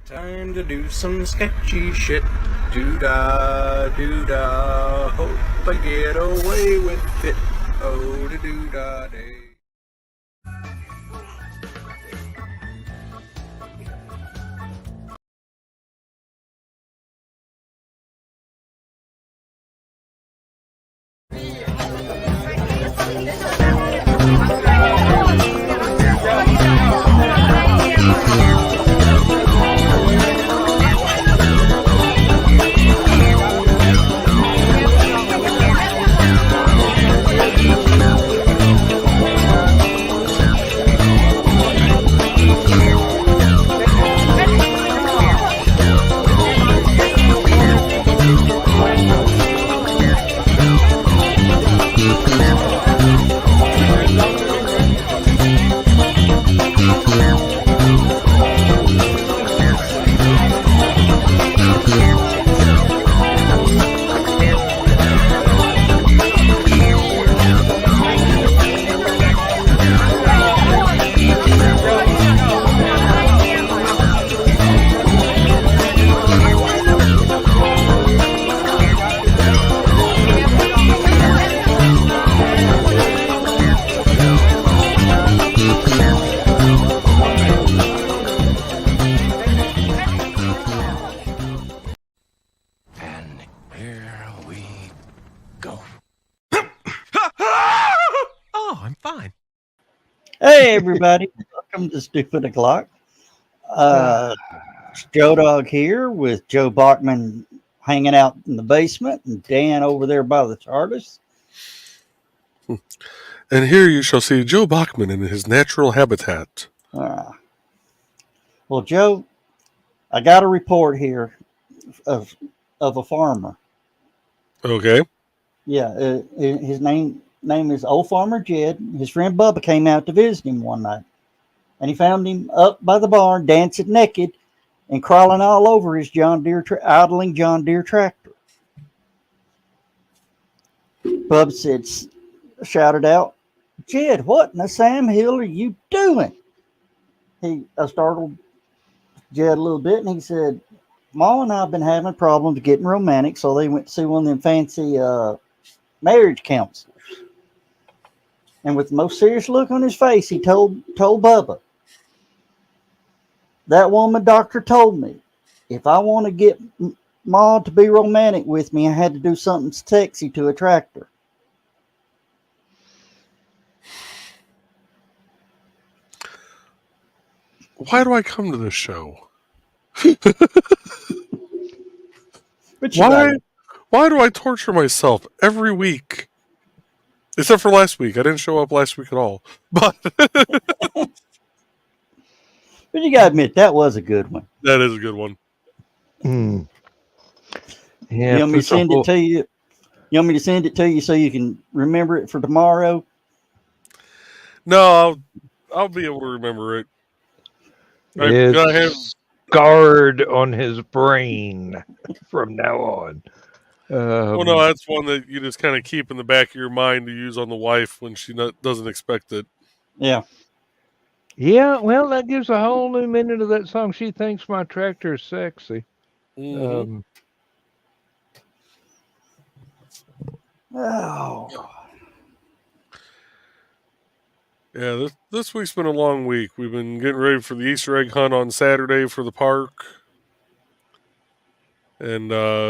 Time to do some sketchy shit. Doo-dah, doo-dah. Hope I get away with it. Oh, da doo-dah day. Hey everybody, welcome to Stupid O'Clock. It's Joe Dog here with Joe Bachman hanging out in the basement and Dan over there by the TARDIS. And here you shall see Joe Bachman in his natural habitat. Well, Joe, I got a report here of a farmer. Okay. Yeah, his name is Old Farmer Jed. His friend Bubba came out to visit him one night, and he found him up by the barn dancing naked and crawling all over his idling John Deere tractor. Bubba shouted out, "Jed, what in the Sam Hill are you doing?" He startled Jed a little bit, and he said, "Ma and I have been having problems getting romantic, so they went to see one of them fancy marriage counselors." And with the most serious look on his face, he told Bubba, "That woman doctor told me if I want to get Ma to be romantic with me, I had to do something sexy to a tractor." Why do I come to this show? Why do I torture myself every week? Except for last week. I didn't show up last week at all. But you gotta admit, that was a good one. That is a good one. Yeah, you want me to send it to you? You want me to send it to you so you can remember it for tomorrow? No, I'll be able to remember it. It's scarred on his brain from now on. Well, no, that's one that you just kind of keep in the back of your mind to use on the wife when she doesn't expect it. Yeah. Yeah, well, that gives a whole new meaning to that song. She thinks my tractor is sexy. Mm-hmm. Yeah, this week's been a long week. We've been getting ready for the Easter egg hunt on Saturday for the park. And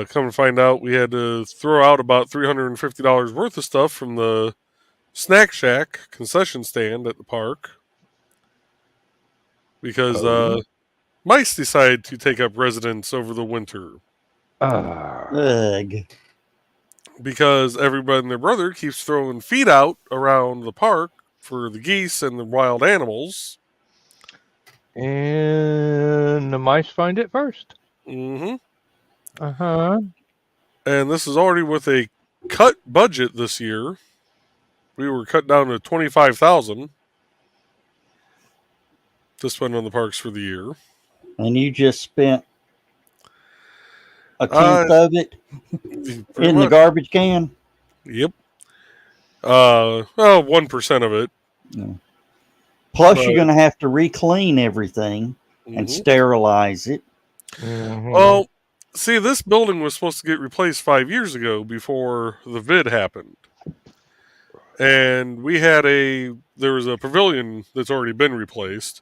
come to find out, we had to throw out about $350 worth of stuff from the Snack Shack concession stand at the park. Because mice decided to take up residence over the winter. Ugh. Because everybody and their brother keeps throwing feed out around the park for the geese and the wild animals. And the mice find it first. Mm-hmm. Uh-huh. And this is already with a cut budget this year. We were cut down to $25,000 to spend on the parks for the year. And you just spent a tenth of it in the garbage can? Yep. Well, 1% of it. Yeah. Plus, you're going to have to re-clean everything and sterilize it. Mhm. Well, see, this building was supposed to get replaced 5 years ago before the vid happened. And there was a pavilion that's already been replaced,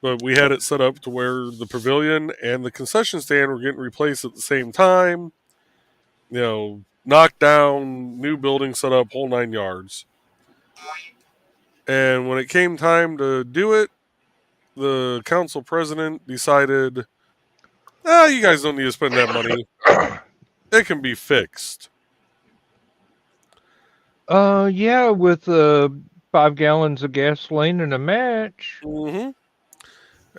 but we had it set up to where the pavilion and the concession stand were getting replaced at the same time. Knocked down, new building set up, whole 9 yards. And when it came time to do it, the council president decided, you guys don't need to spend that money. It can be fixed. Yeah, with 5 gallons of gasoline and a match. Mm-hmm.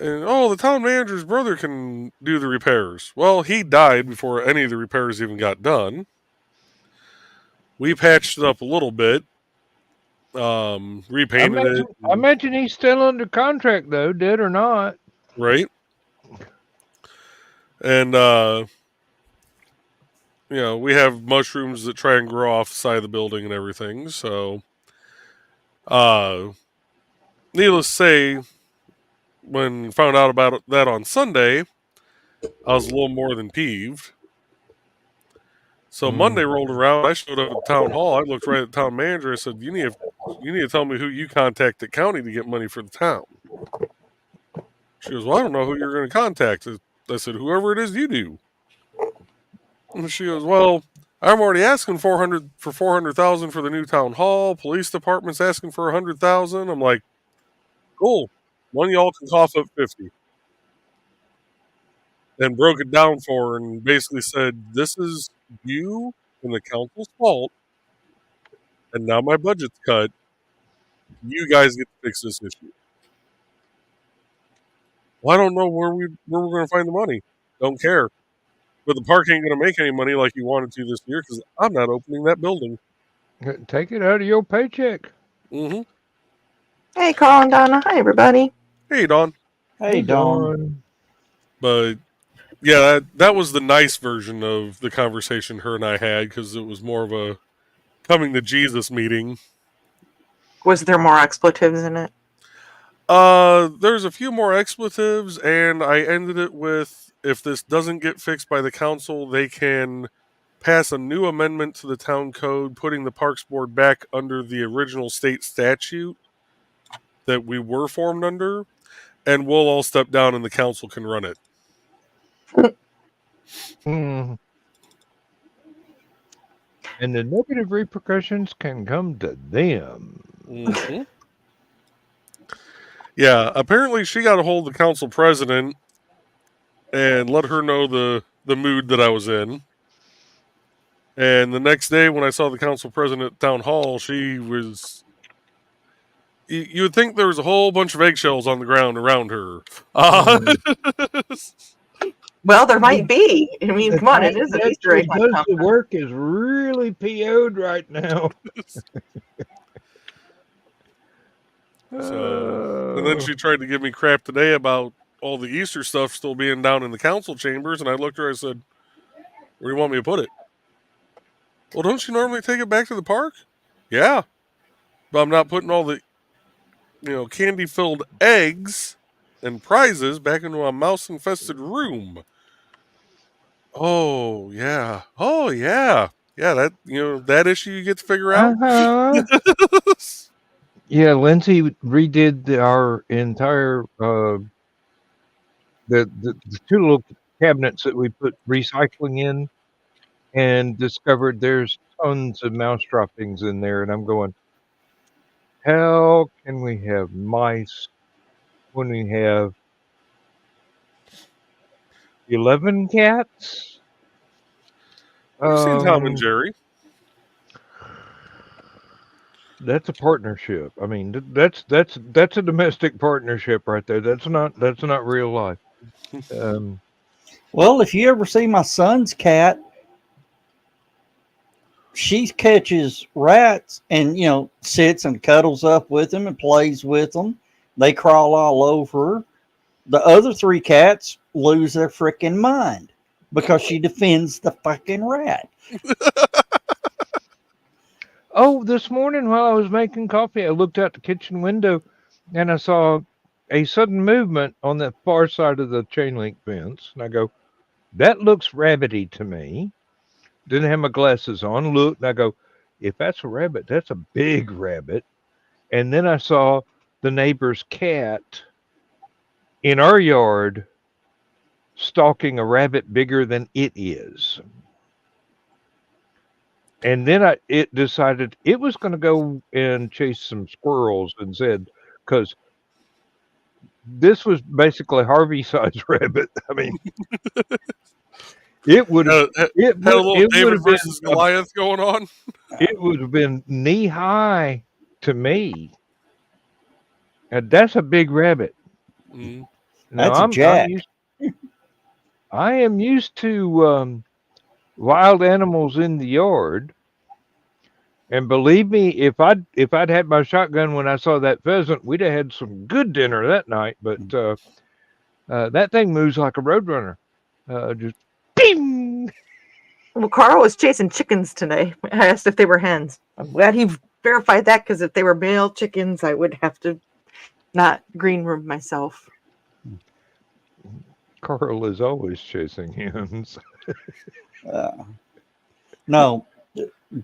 And the town manager's brother can do the repairs. Well, he died before any of the repairs even got done. We patched it up a little bit, repainted it. I imagine he's still under contract though, dead or not. Right. And we have mushrooms that try and grow off the side of the building and everything. So, needless to say, when found out about that on Sunday, I was a little more than peeved. So Monday rolled around. I showed up at town hall. I looked right at the town manager. I said, "You need to tell me who you contact at county to get money for the town." She goes, "Well, I don't know who you're going to contact." I said, "Whoever it is, you do." And she goes, "Well, I'm already asking $400,000 for the new town hall. Police department's asking for $100,000." I'm like, "Cool. One of y'all can cough up 50." Then broke it down for her and basically said, "This is you and the council's fault, and now my budget's cut. You guys get to fix this issue." Well, I don't know where we're going to find the money. Don't care. But the park ain't going to make any money like you wanted to this year because I'm not opening that building. Take it out of your paycheck. Mm-hmm. Hey, Carl and Donna. Hi, everybody. Hey, Dawn. Hey, Dawn. But yeah, that was the nice version of the conversation her and I had because it was more of a coming to Jesus meeting. Was there more expletives in it? There's a few more expletives, and I ended it with, if this doesn't get fixed by the council, they can pass a new amendment to the town code, putting the Parks Board back under the original state statute that we were formed under, and we'll all step down and the council can run it. And the negative repercussions can come to them. Mm-hmm. Yeah, apparently she got a hold of the council president and let her know the mood that I was in. And the next day when I saw the council president at town hall, she was... You would think there was a whole bunch of eggshells on the ground around her. Well, there might be. I mean, come on, it is an Easter egg. The work is really PO'd right now. And then she tried to give me crap today about all the Easter stuff still being down in the council chambers, and I looked at her, I said, "Where do you want me to put it?" "Well, don't you normally take it back to the park?" "Yeah, but I'm not putting all the candy-filled eggs and prizes back into a mouse-infested room." "Oh, yeah. Oh, yeah. Yeah, that issue you get to figure out?" Yeah, Lindsay redid our entire the 2 little cabinets that we put recycling in, and discovered there's tons of mouse droppings in there, and I'm going, how can we have mice when we have 11 cats? I've seen Tom and Jerry. That's a partnership. I mean, that's a domestic partnership right there. That's not real life. Well, if you ever see my son's cat, she catches rats and sits and cuddles up with them and plays with them. They crawl all over her. The other 3 cats lose their freaking mind because she defends the fucking rat. Oh, this morning while I was making coffee, I looked out the kitchen window and I saw a sudden movement on the far side of the chain link fence. And I go, That looks rabbity to me. Didn't have my glasses on. Looked, and I go, if that's a rabbit, that's a big rabbit. And then I saw the neighbor's cat in our yard stalking a rabbit bigger than it is. And then it decided it was going to go and chase some squirrels and said, because this was basically Harvey-sized rabbit. I mean, it would have Had a little it would David have been versus Goliath going on. it would have been knee high to me. And that's a big rabbit. Mm. Now That's a jack. I am used to wild animals in the yard, and believe me, if I'd had my shotgun when I saw that pheasant, we'd have had some good dinner that night. But that thing moves like a roadrunner. Just ping. Well, Carl was chasing chickens today. I asked if they were hens. I'm glad he verified that, because if they were male chickens, I would have to not green room myself. Carl is always chasing hens. No,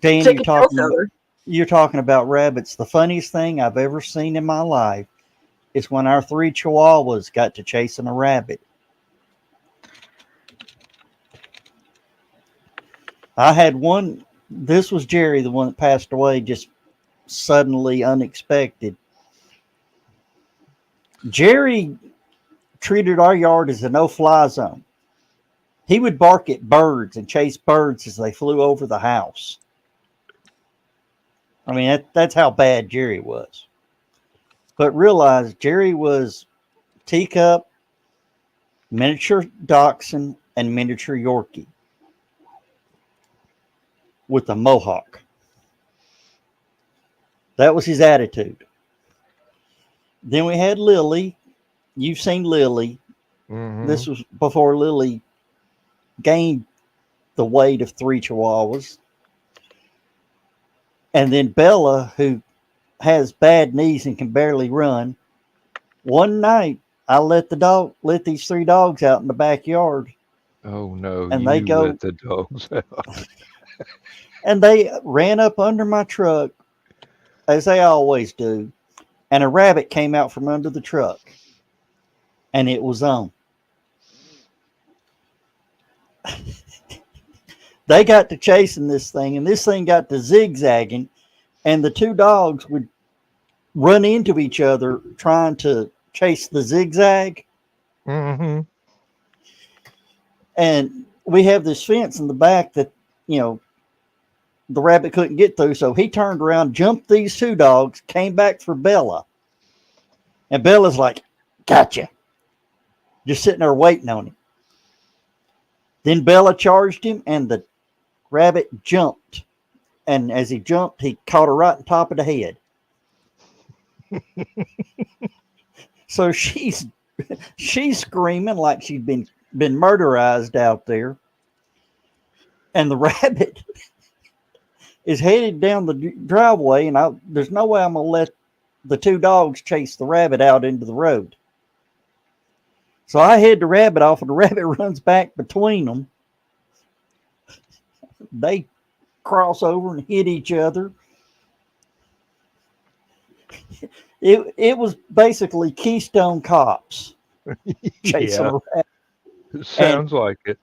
Dan, Chicken killfiller. you're talking about rabbits. The funniest thing I've ever seen in my life is when our 3 chihuahuas got to chasing a rabbit. I had one. This was Jerry, the one that passed away just suddenly, unexpected. Jerry treated our yard as a no-fly zone. He would bark at birds and chase birds as they flew over the house. I mean, that's how bad Jerry was. But realize Jerry was teacup, miniature dachshund, and miniature Yorkie with a mohawk. That was his attitude. Then we had Lily. You've seen Lily. Mm-hmm. This was before Lily gained the weight of 3 chihuahuas. And then Bella, who has bad knees and can barely run. One night, I let these 3 dogs out in the backyard. Oh no! And you they go, let the dogs out. and they ran up under my truck, as they always do. And a rabbit came out from under the truck, and it was on. They got to chasing this thing, and this thing got to zigzagging, and the 2 dogs would run into each other trying to chase the zigzag. Mm-hmm. And we have this fence in the back that, the rabbit couldn't get through. So he turned around, jumped these 2 dogs, came back for Bella. And Bella's like, gotcha. Just sitting there waiting on him. Then Bella charged him, and the rabbit jumped. And as he jumped, he caught her right on top of the head. So she's screaming like she's been murderized out there. And the rabbit is headed down the driveway, and there's no way I'm going to let the 2 dogs chase the rabbit out into the road. So I head the rabbit off, and the rabbit runs back between them. They cross over and hit each other. It was basically Keystone Cops chasing a rabbit. It sounds like it.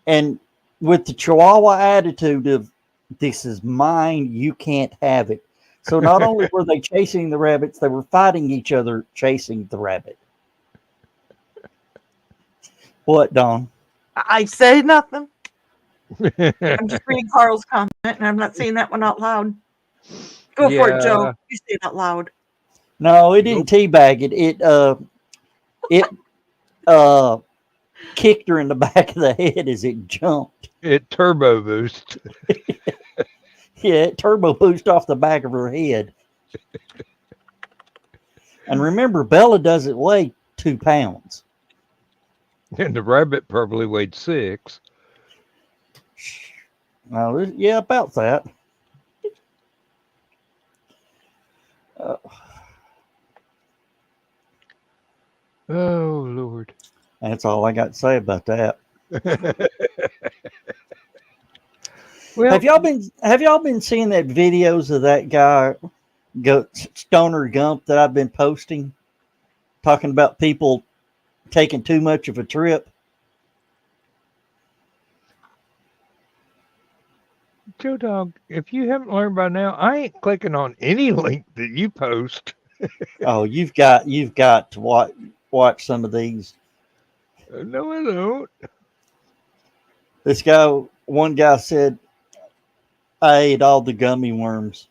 And with the Chihuahua attitude of, this is mine, you can't have it. So not only were they chasing the rabbits, they were fighting each other chasing the rabbit. What, Dawn? I say nothing. I'm just reading Carl's comment, and I'm not saying that one out loud. Go for it, Joe. You say it out loud. No, it didn't teabag it. It kicked her in the back of the head as it jumped. It turbo boost. Yeah, it turbo boost off the back of her head. And remember, Bella doesn't weigh 2 pounds. And the rabbit probably weighed 6. Well, yeah, about that. Oh, Lord. That's all I got to say about that. Well, Have y'all been seeing that videos of that guy, Stoner Gump, that I've been posting, talking about people taking too much of a trip? Joe Dog, if you haven't learned by now, I ain't clicking on any link that you post. Oh, you've got to watch some of these. No, I don't. One guy said, "I ate all the gummy worms."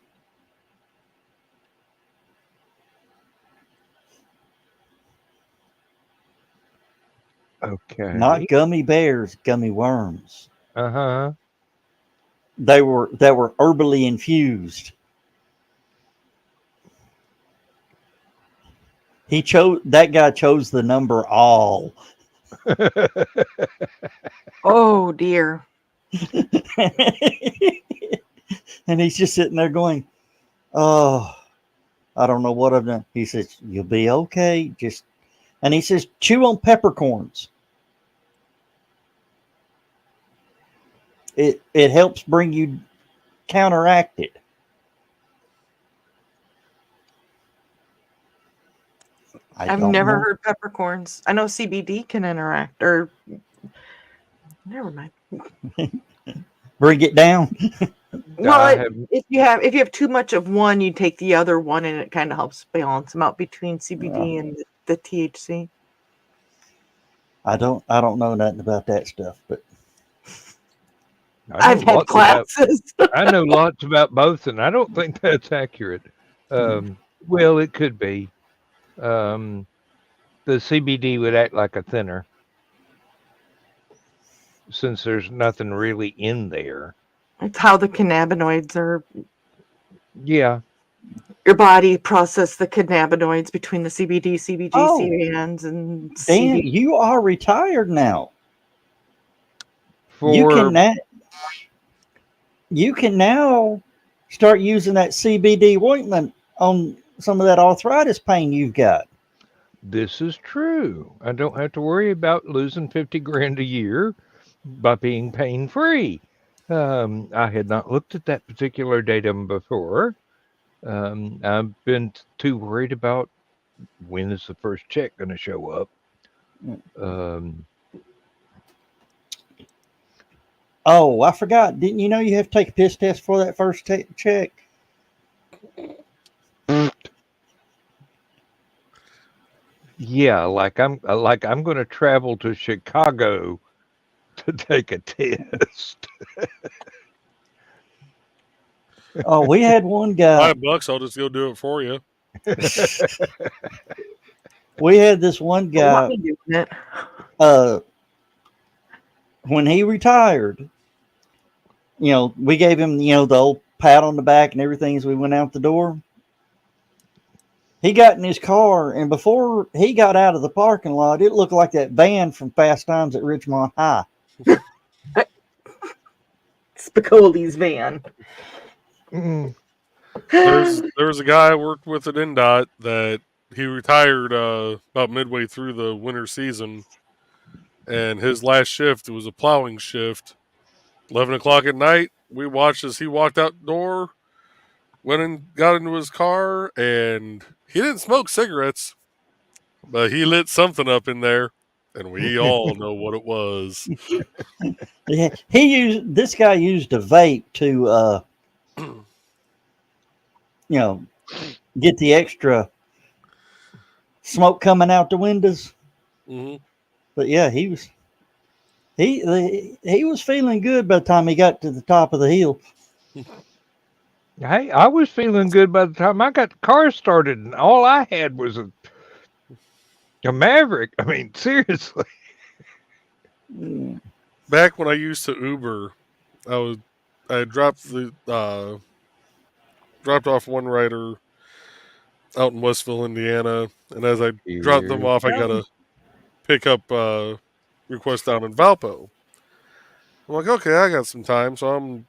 Okay. Not gummy bears, gummy worms. Uh-huh. They were herbally infused. That guy chose the number all. Oh dear. And he's just sitting there going, "Oh, I don't know what I've done." He says, "You'll be okay. And he says, chew on peppercorns. It helps bring you counteract it." I've never heard peppercorns. I know CBD can interact, or never mind. Bring it down. Well, if you have too much of one, you take the other one, and it kind of helps balance them out between CBD and the THC. I don't know nothing about that stuff, but I've had classes. I know lots about both, and I don't think that's accurate. Well, it could be. The CBD would act like a thinner, since there's nothing really in there. It's how the cannabinoids are. Yeah. Your body process the cannabinoids between the CBD, CBG, CBNs, and Dan, you are retired now. For you can now start using that CBD ointment on some of that arthritis pain you've got. This is true. I don't have to worry about losing 50 grand a year by being pain free. I had not looked at that particular datum before. I've been too worried about when is the first check going to show up. Oh, I forgot. Didn't you know you have to take a piss test for that first check? Yeah, like I'm going to travel to Chicago to take a test. Oh, we had one guy. $5, I'll just go do it for you. We had this one guy. When he retired, we gave him, the old pat on the back and everything as we went out the door. He got in his car, and before he got out of the parking lot, it looked like that van from Fast Times at Ridgemont High. Spicoli's van. There was a guy I worked with at NDOT that he retired about midway through the winter season, and his last shift, it was a plowing shift. 11 o'clock at night, we watched as he walked out the door, went and got into his car, and he didn't smoke cigarettes, but he lit something up in there, and we all know what it was. Yeah, this guy used a vape to get the extra smoke coming out the windows. Mm-hmm. But yeah, he was feeling good by the time he got to the top of the hill. Hey, I was feeling good by the time I got the car started, and all I had was a Maverick. I mean, seriously. Back when I used to Uber, I dropped off one rider out in Westville, Indiana, and as I dropped them off, I got a pickup request down in Valpo. I'm like, okay, I got some time, so I'm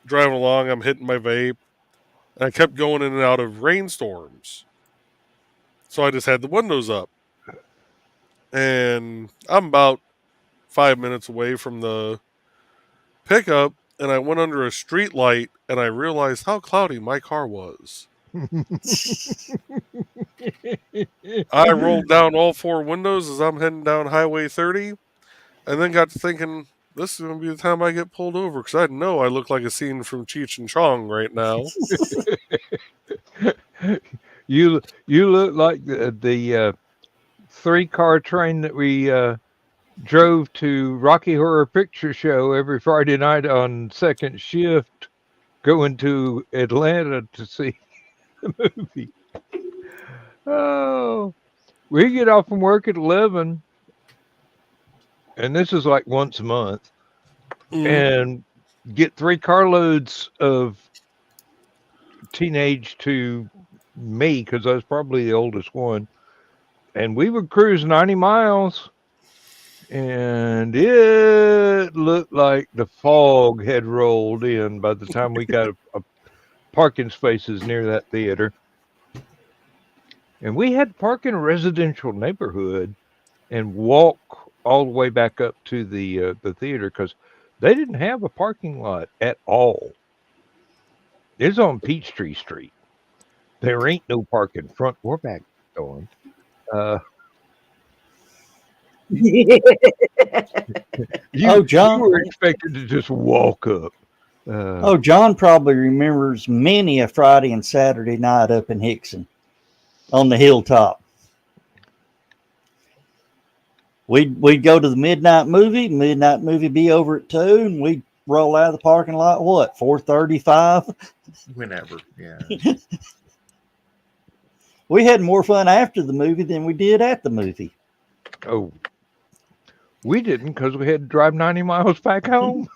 driving along, I'm hitting my vape, and I kept going in and out of rainstorms. So I just had the windows up. And I'm about 5 minutes away from the pickup, and I went under a street light, and I realized how cloudy my car was. I rolled down all 4 windows as I'm heading down Highway 30, and then got to thinking, this is going to be the time I get pulled over, because I know I look like a scene from Cheech and Chong right now. You look like the 3-car train that we drove to Rocky Horror Picture Show every Friday night on second shift, going to Atlanta to see the movie. Oh, we get off from work at 11, and this is like once a month, and get 3 carloads of teenage to me, because I was probably the oldest one, and we would cruise 90 miles. And it looked like the fog had rolled in by the time we got a parking spaces near that theater. And we had to park in a residential neighborhood and walk all the way back up to the theater, because they didn't have a parking lot at all. It's on Peachtree Street. There ain't no parking front or back door. John, you were expected to just walk up. John probably remembers many a Friday and Saturday night up in Hickson on the hilltop. We'd go to the midnight movie be over at 2, and we'd roll out of the parking lot, 4:35? Whenever, yeah. We had more fun after the movie than we did at the movie. Oh, we didn't, because we had to drive 90 miles back home.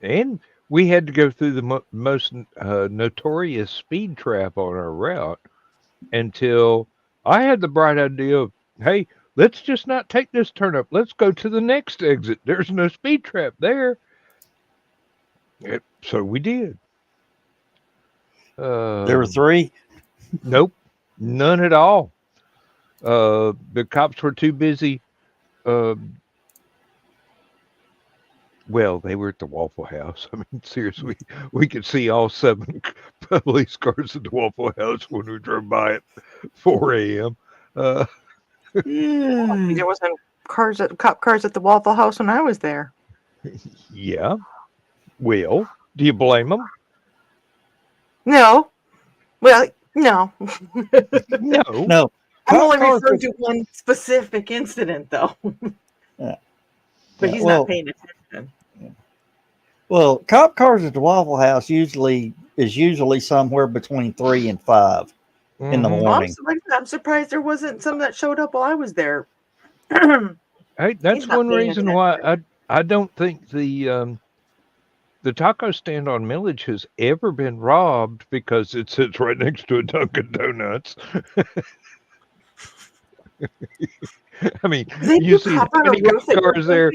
And we had to go through the most notorious speed trap on our route until I had the bright idea of, hey, let's just not take this turn up. Let's go to the next exit. There's no speed trap there. So we did. There were 3? Nope, none at all. The cops were too busy. Well, they were at the Waffle House. I mean, seriously, we could see all 7 police cars at the Waffle House when we drove by at 4 a.m. There wasn't cop cars at the Waffle House when I was there. Yeah. Well, do you blame them? No. Well, no. No. I'm only referring to one specific incident, though. Yeah. But he's not paying attention. Well, cop cars at the Waffle House usually somewhere between 3 and 5 in the morning. I'm surprised there wasn't some that showed up while I was there. Hey, that's one reason why I don't think the taco stand on Millage has ever been robbed, because it sits right next to a Dunkin' Donuts. I mean, you see many cars there.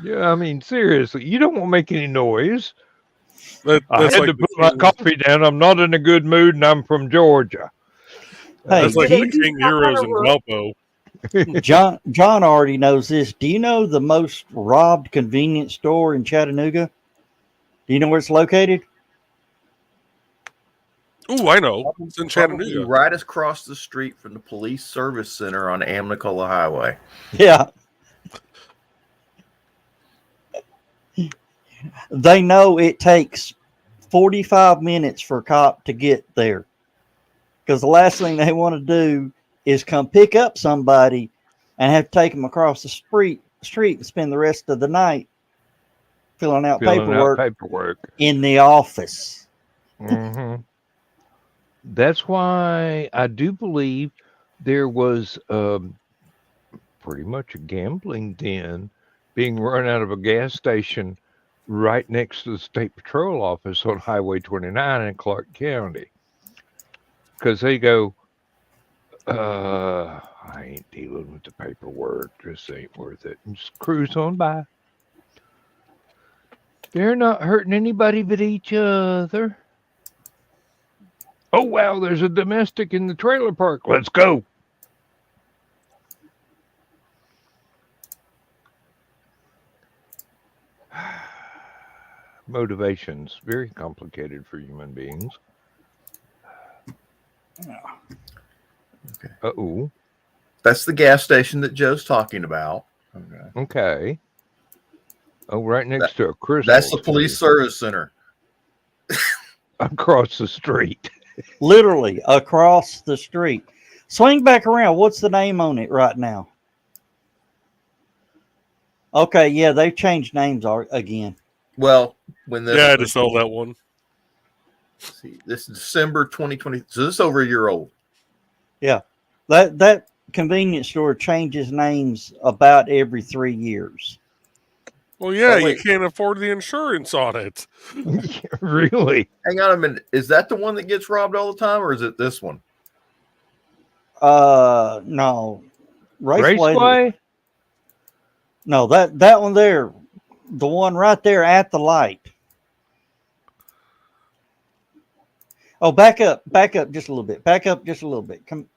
Yeah, I mean, seriously, you don't want to make any noise. I had to put my coffee down. I'm not in a good mood, and I'm from Georgia. That's like the King Heroes in Valpo. John already knows this. Do you know the most robbed convenience store in Chattanooga? Do you know where it's located? Ooh, I know. It's in Chattanooga. Right across the street from the police service center on Amnicola Highway. Yeah. They know it takes 45 minutes for a cop to get there, because the last thing they want to do is come pick up somebody and have to take them across the street and spend the rest of the night filling out paperwork in the office. Mm-hmm. That's why I do believe there was pretty much a gambling den being run out of a gas station right next to the State Patrol office on Highway 29 in Clark County. Because they go, I ain't dealing with the paperwork. This ain't worth it. And just cruise on by. They're not hurting anybody but each other. Oh, wow, there's a domestic in the trailer park. Let's go. motivations. Very complicated for human beings. Okay. Uh-oh. That's the gas station that Joe's talking about. Okay. Okay. Oh, right next That- to a crystal. That's the police service center. Across the street. Literally across the street. Swing back around. What's the name on it right now? Okay, yeah, they've changed names again. Well, when this Yeah, I had to sell that one. see, this is December 2020. So this is over a year old. That convenience store changes names about every 3 years. Well, yeah, Oh, you wait. can't afford the insurance on it. Really? Hang on a minute. Is that the one that gets robbed all the time, or is it this one? No. Raceway? No, that one there, the one right there at the light. Oh, back up just a little bit. Back up just a little bit. Come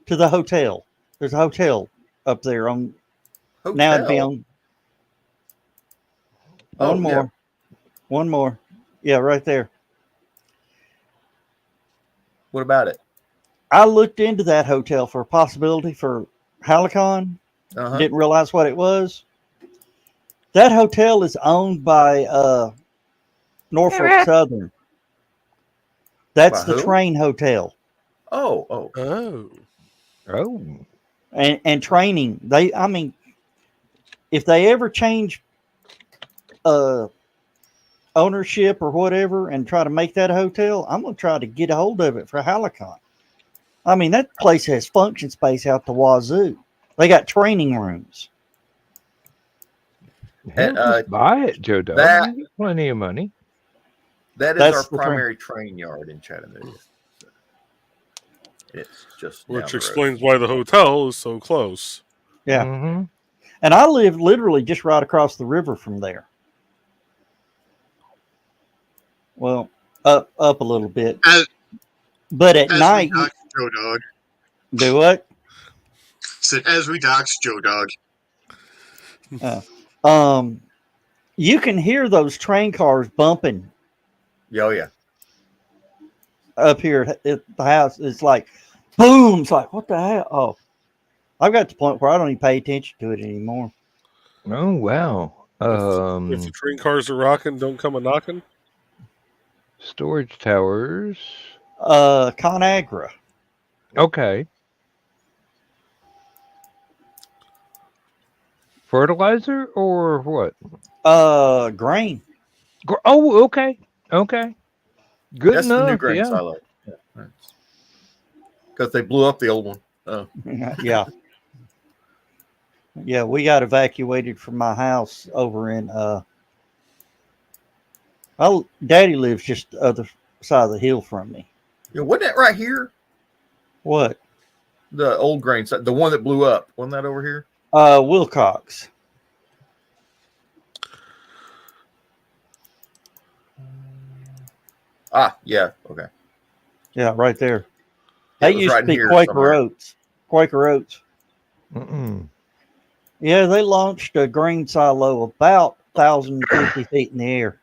to the hotel. There's a hotel up there on. Hotel. Now it'd be on. Oh, One more. One more. Yeah, right there. What about it? I looked into that hotel for a possibility for HallowCon. Uh-huh. Didn't realize what it was. That hotel is owned by Norfolk Yeah. Southern. That's By the who? train hotel Oh. Oh. Oh. and training. If they ever change ownership or whatever and try to make that a hotel, I'm gonna try to get a hold of it for HallowCon. I mean, that place has function space out the wazoo. They got training rooms. Hell, just buy it, Joe Dog. that- You get plenty of money. That is That's our the primary train yard in Chattanooga. So it's just down Which the road. explains why the hotel is so close. Yeah. Mm-hmm. And I live literally just right across the river from there. Well, up a little bit. But at As night, we dox Joe Dog. do what? Said, as we dox Joe Dog. You can hear those train cars bumping Oh, yeah. up here at the house. It's like, boom. It's like, what the hell? Oh, I've got to the point where I don't even pay attention to it anymore. Oh, wow. If the train cars are rocking, don't come a knocking. Storage towers. ConAgra. Okay. Fertilizer or what? Grain. Oh, okay. Okay. Good That's enough. the new grain Yeah. silo. Because they blew up the old one. Oh. Yeah. Yeah, we got evacuated from my house over in Daddy lives just the other side of the hill from me. Yeah, wasn't that right here? What? The old grain silo, the one that blew up. Wasn't that over here? Wilcox. Ah, yeah. Okay. Yeah, right there. It That was used right to be here Quaker somewhere. Oats. Quaker Oats. Mm-mm. Yeah, they launched a grain silo about 1,050 feet in the air.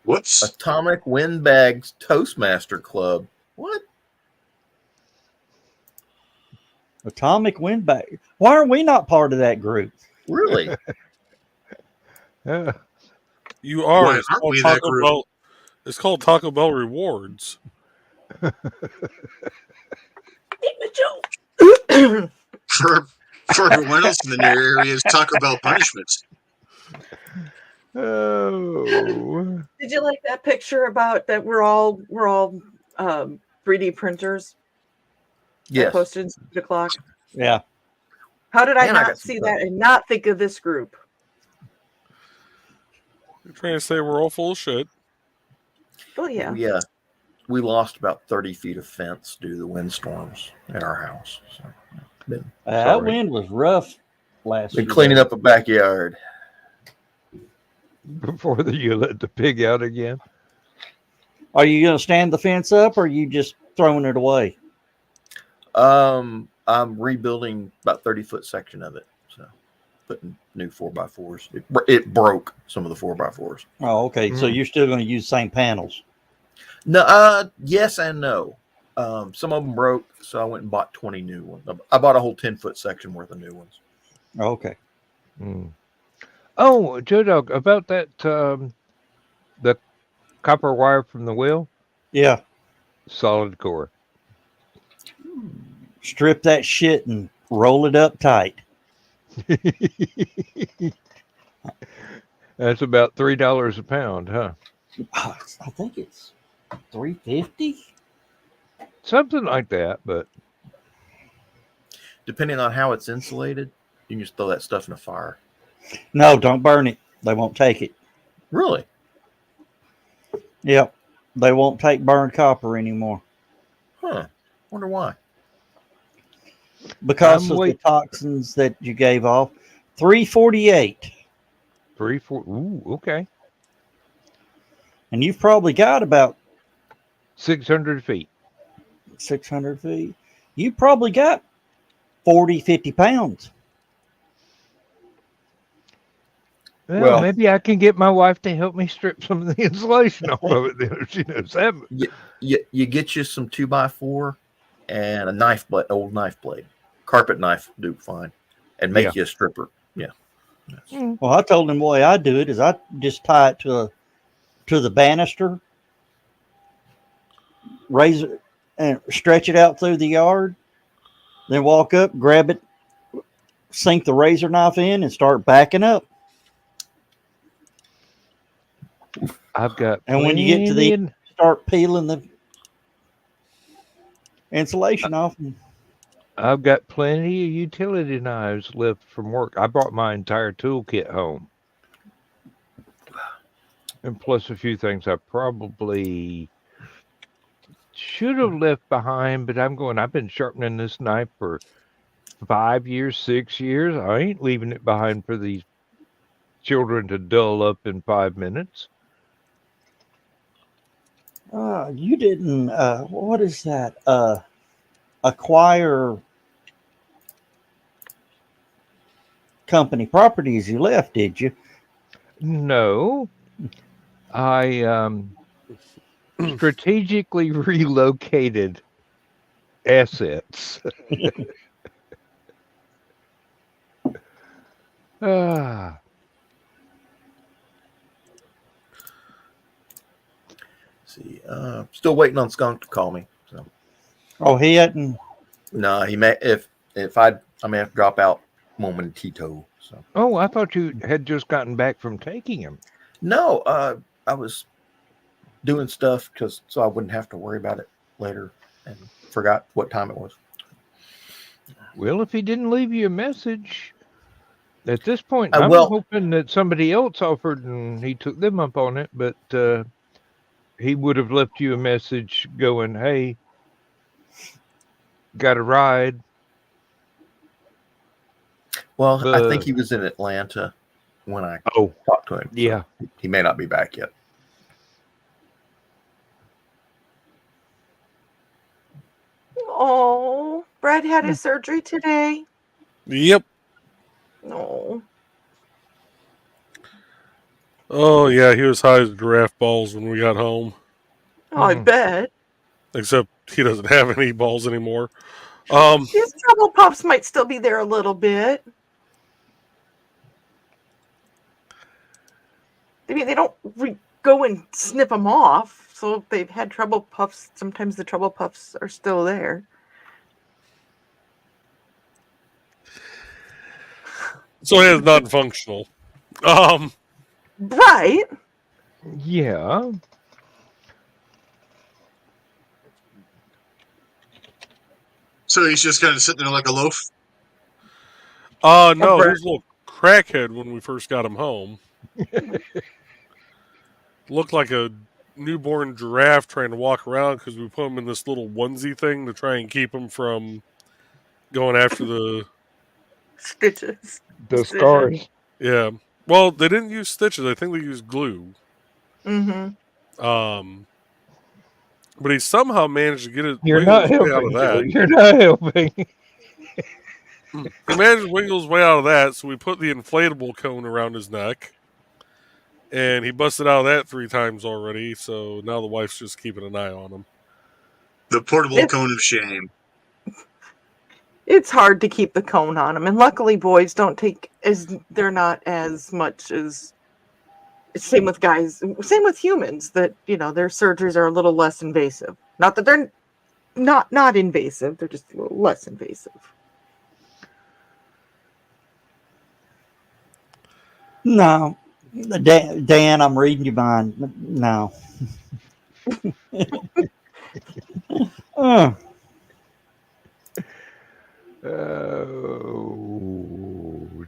Whoops. Atomic Windbags Toastmaster Club. What? Atomic Windbag. Why are we not part of that group? Really? Yeah. You are. Why It's aren't called we that Taco group? Bell. It's called Taco Bell Rewards. For everyone else in the near area is Taco Bell punishments. Oh. Did you like that picture about that we're all 3D printers? I Yes. posted at 6 o'clock. Yeah. How did I Man, I not got some see fun. that and not think of this group? You're trying to say we're all full of shit. Oh yeah. Yeah. We lost about 30 feet of fence due to the windstorms at our house. So been That Sorry. wind was rough last been year. cleaning up a backyard. Before you let the pig out again. Are you going to stand the fence up or are you just throwing it away? I'm rebuilding about 30-foot section of it. So putting new 4x4s. It broke some of the 4x4s. Oh, okay. So you're still going to use the same panels. No, yes and no. Some of them broke, so I went and bought 20 new ones. I bought a whole 10-foot section worth of new ones. Okay. Oh, Joe Dog, about that the copper wire from the wheel, Yeah. solid core. Strip that shit and roll it up tight. That's about $3 a pound, huh? I think it's $3.50. Something like that, but Depending on how it's insulated, you can just throw that stuff in a fire. No, don't burn it. They won't take it. Really? Yep. They won't take burned copper anymore Huh. Wonder why. because of the toxins that you gave off. 348. 3, 4. Ooh, okay. And you've probably got about 600 feet. 600 feet. You probably got 40, 50 pounds. Well, maybe I can get my wife to help me strip some of the insulation off of it. Then if she knows that. You get you some 2x4 and a knife blade, old knife blade, carpet knife do fine, and make you a stripper. Yeah. Well, I told him the way I do it is I just tie it to the banister, raise it, and stretch it out through the yard. Then walk up, grab it, sink the razor knife in, and start backing up. I've got. And when you get to the end, start peeling the insulation off. I've got plenty of utility knives left from work. I brought my entire toolkit home. And plus a few things I probably should have left behind, but I've been sharpening this knife for 5 years, 6 years. I ain't leaving it behind for these children to dull up in 5 minutes. You didn't, what is that? Acquire company properties you left, did you? No. I strategically relocated assets. See, still waiting on Skunk to call me. So. Oh, he hadn't. No, he may. If I may have to drop out momentito. So. Oh, I thought you had just gotten back from taking him. No, I was doing stuff so I wouldn't have to worry about it later, and forgot what time it was. Well, if he didn't leave you a message, at this point, I'm hoping that somebody else offered and he took them up on it, but he would have left you a message going, "Hey, got a ride." Well, I think he was in Atlanta when I talked to him. Yeah. So he may not be back yet. Oh, Brad had his surgery today. Yep. No. Oh, yeah, he was high as giraffe balls when we got home. Oh, I bet. Except he doesn't have any balls anymore. His trouble puffs might still be there a little bit. I mean, they don't go and snip them off. So if they've had trouble puffs, sometimes the trouble puffs are still there. So he is non-functional. Right. Yeah. So he's just kind of sitting there like a loaf? No, he was a little crackhead when we first got him home. Looked like a newborn giraffe trying to walk around because we put him in this little onesie thing to try and keep him from going after the stitches. The scars. Yeah. Well, they didn't use stitches. I think they used glue. Mm-hmm. But he somehow managed to get it You're not helping. out of that. You're not helping. He managed to wiggle his way out of that, so we put the inflatable cone around his neck. And he busted out of that 3 times already, so now the wife's just keeping an eye on him. The portable It's- cone of shame. It's hard to keep the cone on them, and luckily boys don't take they're not as much as same with guys, same with humans, that their surgeries are a little less invasive. Not that they're not invasive, they're just a little less invasive. No, Dan, I'm reading your mind. No.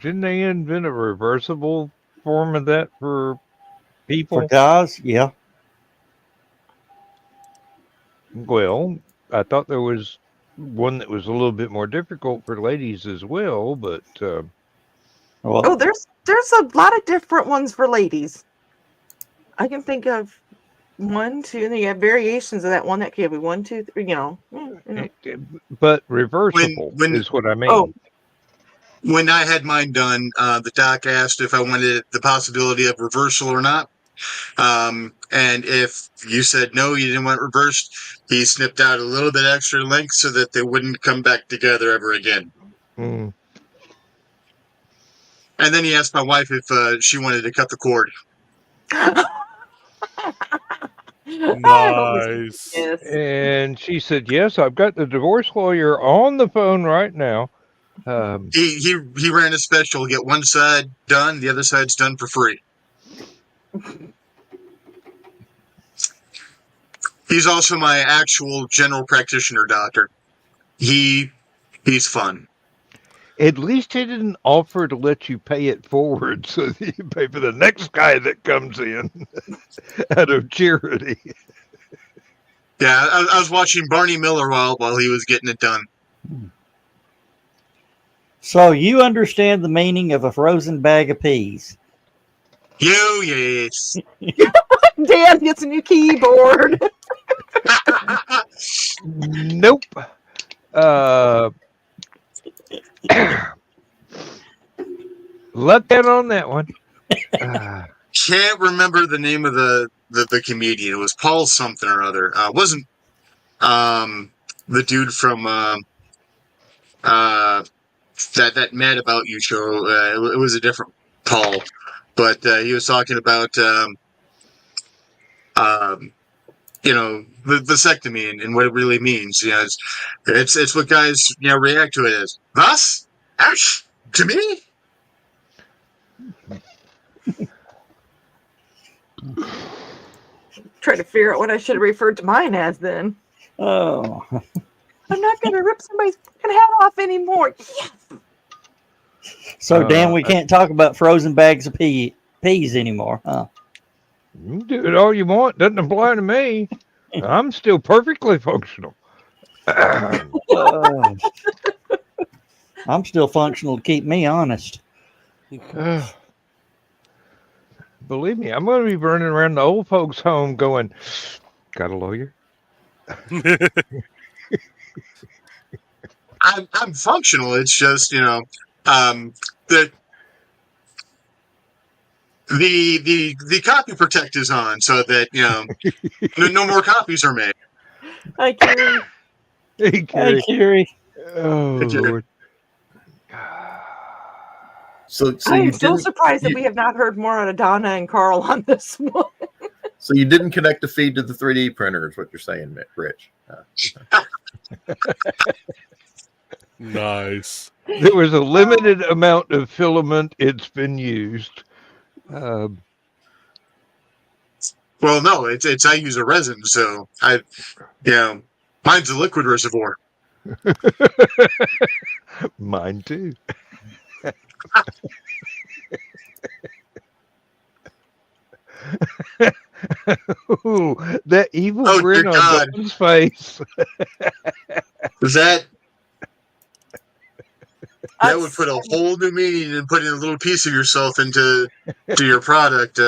Didn't they invent a reversible form of that for people? For guys, yeah. Well, I thought there was one that was a little bit more difficult for ladies as well, but Well, There's a lot of different ones for ladies. I can think of 1, 2, and you have variations of that one that can be 1, 2, 3. but reversible When- is what I mean. Oh. When I had mine done, the doc asked if I wanted the possibility of reversal or not. And if you said no, you didn't want it reversed, he snipped out a little bit extra length so that they wouldn't come back together ever again. Mm. And then he asked my wife if she wanted to cut the cord. Nice. Yes. And she said, "Yes, I've got the divorce lawyer on the phone right now." He ran a special, get one side done, the other side's done for free. He's also my actual general practitioner doctor. He's fun. At least he didn't offer to let you pay it forward so that you pay for the next guy that comes in out of charity. Yeah, I was watching Barney Miller while he was getting it done. so you understand the meaning of a frozen bag of peas? Yes. Dan gets a new keyboard. Nope. Let that on that one. Can't remember the name of the comedian. It was Paul something or other. It wasn't the dude from that Mad About You show. It was a different Paul, but he was talking about the vasectomy and what it really means. It's what guys react to it as. Was? Ash? To me? Try to figure out what I should have referred to mine as then. Oh, I'm not going to rip somebody's fucking head off anymore. Yes! so Dan, we can't talk about frozen bags of peas anymore, huh? You can do it all you want. Doesn't apply to me. I'm still perfectly functional. I'm still functional to keep me honest. Believe me, I'm going to be running around the old folks' home going, "Got a lawyer?" I'm functional. It's just the copy protect is on so that no more copies are made. Hi, Carrie. Hey, Hey, Carrie. Carrie. Oh, Hey, Carrie. Lord. So I'm you still didn't surprised that we have not heard more out of Donna and Carl on this one. so you didn't connect the feed to the 3D printer is what you're saying, Rich. Nice. There was a limited amount of filament. It's been used. Well, no, it's I use a resin, so mine's a liquid reservoir. Mine too. Ooh, that evil Oh, grin dear on God. Don's face. That would put a whole new meaning in putting a little piece of yourself into your product.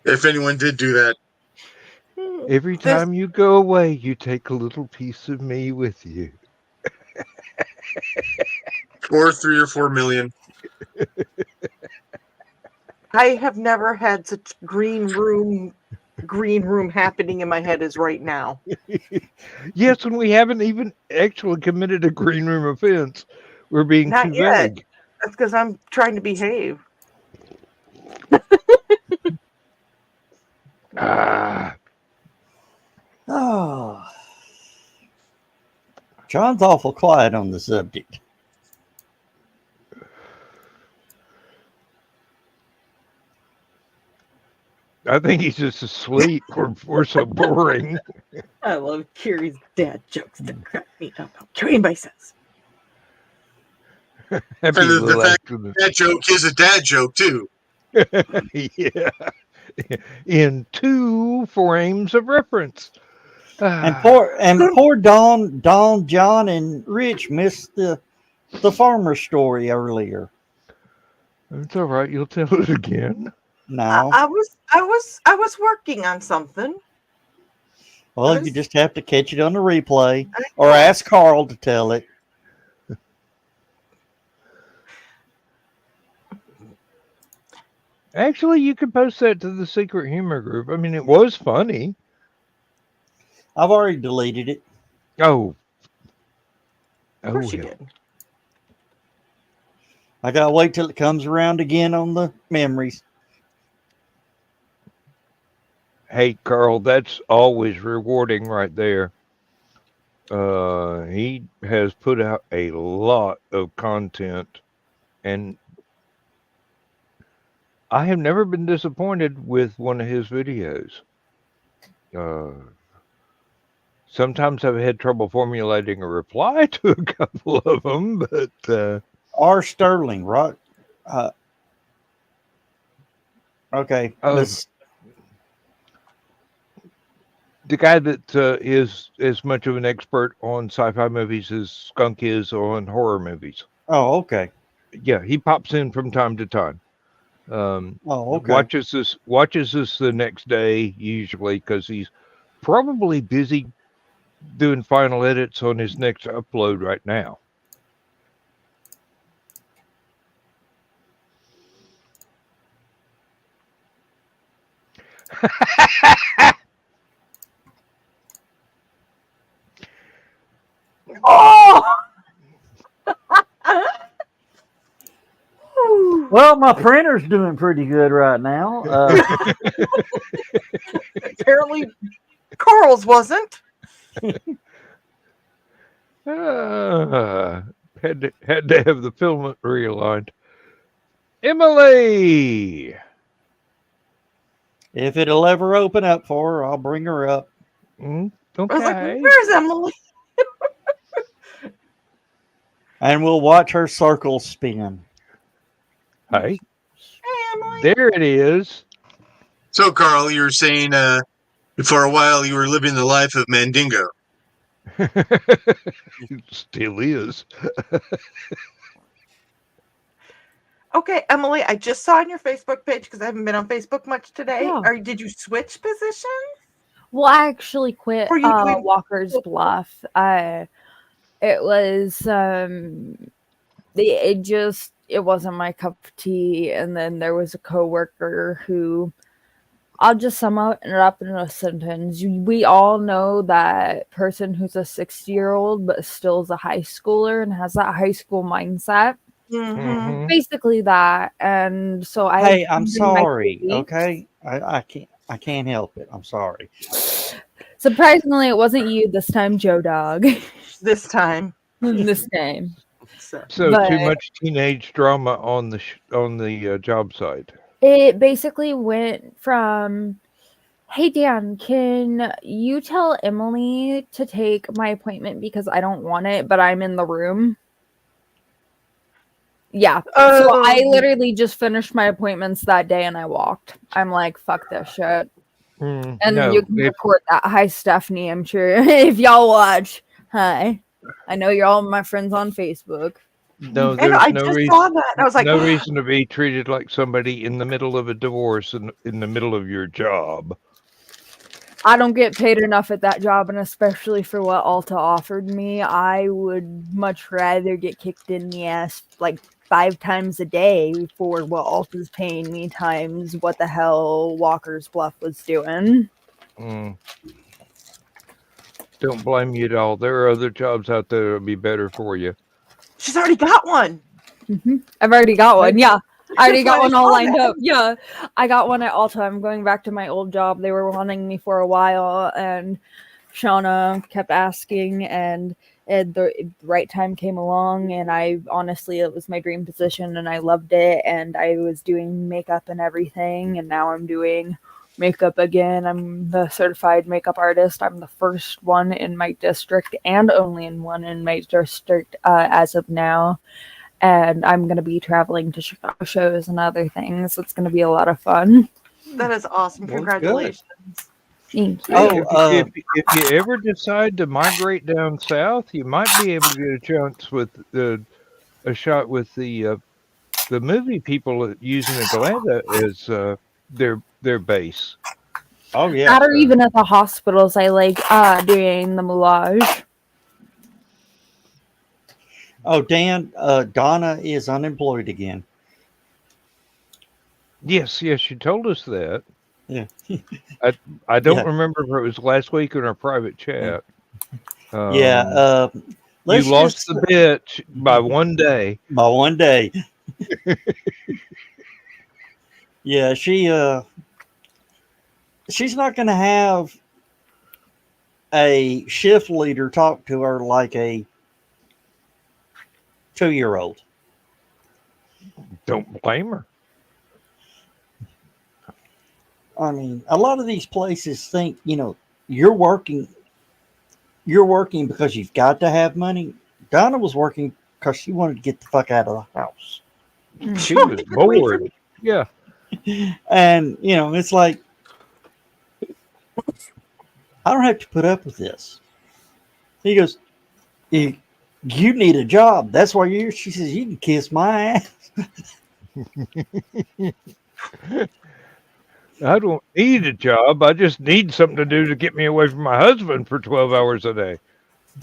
If anyone did do that. Every time you go away, you take a little piece of me with you. Or 3 or 4 million. I have never had such green room happening in my head as right now. Yes, and we haven't even actually committed a green room offense. We're being Not too yet. vague. That's because I'm trying to behave. Ah, Oh, John's awful quiet on the subject. I think he's just asleep. We're so boring. I love Kiri's dad jokes that crack me up. Anybody says. Happy And the little fact accident. that joke is a dad joke, too. Yeah. In 2 frames of reference. And Ah, poor Don, John, and Rich missed the farmer story earlier. it's all right. You'll tell it again. No, I was working on something. well, you just have to catch it on the replay, or ask Carl to tell it. Actually, you could post that to the secret humor group. I mean, it was funny. I've already deleted it. Oh. Of course you hell. did. I gotta wait till it comes around again on the memories. Hey, Carl, that's always rewarding right there. He has put out a lot of content, and I have never been disappointed with one of his videos. Sometimes I've had trouble formulating a reply to a couple of them, but R. Sterling, right? Okay, let's. the guy that is as much of an expert on sci-fi movies as Skunk is on horror movies. Oh, okay. Yeah, he pops in from time to time. Oh, okay. Watches us the next day usually because he's probably busy doing final edits on his next upload right now. Oh! Well, my printer's doing pretty good right now. Apparently, Carl's wasn't. Had to have the filament realigned. Emily! If it'll ever open up for her, I'll bring her up. Okay. I was like, where's Emily? And we'll watch her circle spin. Hey, Emily. there it is. So, Carl, you were saying for a while you were living the life of Mandingo. It still is. Okay, Emily, I just saw on your Facebook page because I haven't been on Facebook much today. Yeah. Or did you switch positions? Well, I actually quit Were you doing- Walker's Bluff. It was it wasn't my cup of tea, and then there was a coworker who I'll just sum it up in a sentence. We all know that person who's a 60-year-old but still is a high schooler and has that high school mindset. Mm-hmm. Basically that. And so Hey, I'm sorry. Okay, I can't help it. I'm sorry. Surprisingly, it wasn't you this time, Joe Dog. This time. This time. So But- too much teenage drama on the job site. It basically went from, hey, Dan, can you tell Emily to take my appointment because I don't want it, but I'm in the room? Yeah. So I literally just finished my appointments that day and I walked. I'm like, fuck this shit. And No, you can record that. Hi, Stephanie. I'm sure if y'all watch. Hi. I know you're all my friends on Facebook. no, I know, there's I no just reason. saw that. And I was like, No reason to be treated like somebody in the middle of a divorce and in the middle of your job. I don't get paid enough at that job, and especially for what Alta offered me, I would much rather get kicked in the ass like 5 times a day for what Alta's paying me times what the hell Walker's Bluff was doing. Mm. Don't blame you at all. There are other jobs out there that'll be better for you. She's already got one. I've already got one. Yeah, I already That's got why I one all saw lined that. up. Yeah, I got one at Alta. I'm going back to my old job. They were wanting me for a while, and Shauna kept asking, and the right time came along, and I honestly, it was my dream position, and I loved it, and I was doing makeup and everything, and now I'm doing makeup again. I'm the certified makeup artist. I'm the first one in my district and only one in my district as of now. And I'm going to be traveling to Chicago shows and other things. It's going to be a lot of fun. That is awesome. Well, Congratulations. Thank you. Hey, Oh, if you ever decide to migrate down south, you might be able to get a chance with a shot with the movie people using Atlanta as their base. oh yeah. Not or even at the hospitals. I like doing the Moulage. Oh, Dan, Donna is unemployed again. Yes, you told us that. Yeah. I don't Yeah. remember if it was last week in our private chat. Yeah. You Let's lost just the bet by one day. by one day. Yeah, she's not going to have a shift leader talk to her like a 2-year-old. Don't blame her. I mean, a lot of these places think, you're working because you've got to have money. Donna was working because she wanted to get the fuck out of the house. She was bored. Yeah. And, it's like, I don't have to put up with this. He goes, you need a job. That's why you're here. She says, you can kiss my ass. I don't need a job. I just need something to do to get me away from my husband for 12 hours a day.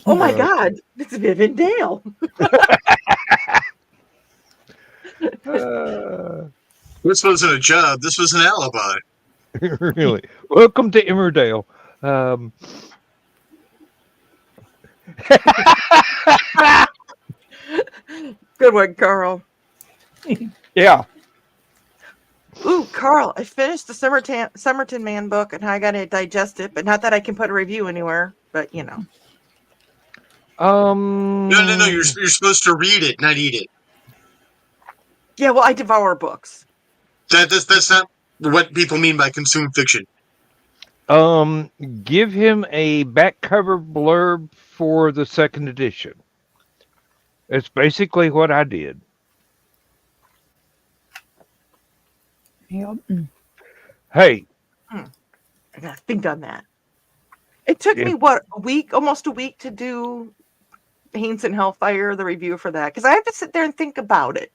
Oh my God, it's Vivian Dale. This wasn't a job. This was an alibi. Really. Welcome to Emmerdale. Good one, Carl. Yeah. Ooh, Carl, I finished the Somerton Man book, and I got to digest it, but not that I can put a review anywhere, but No. You're supposed to read it, not eat it. Yeah, well, I devour books. That's not what people mean by consume fiction. Give him a back cover blurb for the second edition. It's basically what I did. Yep. Hey. I got to think on that. It took me, almost a week to do Haynes and Hellfire, the review for that, because I have to sit there and think about it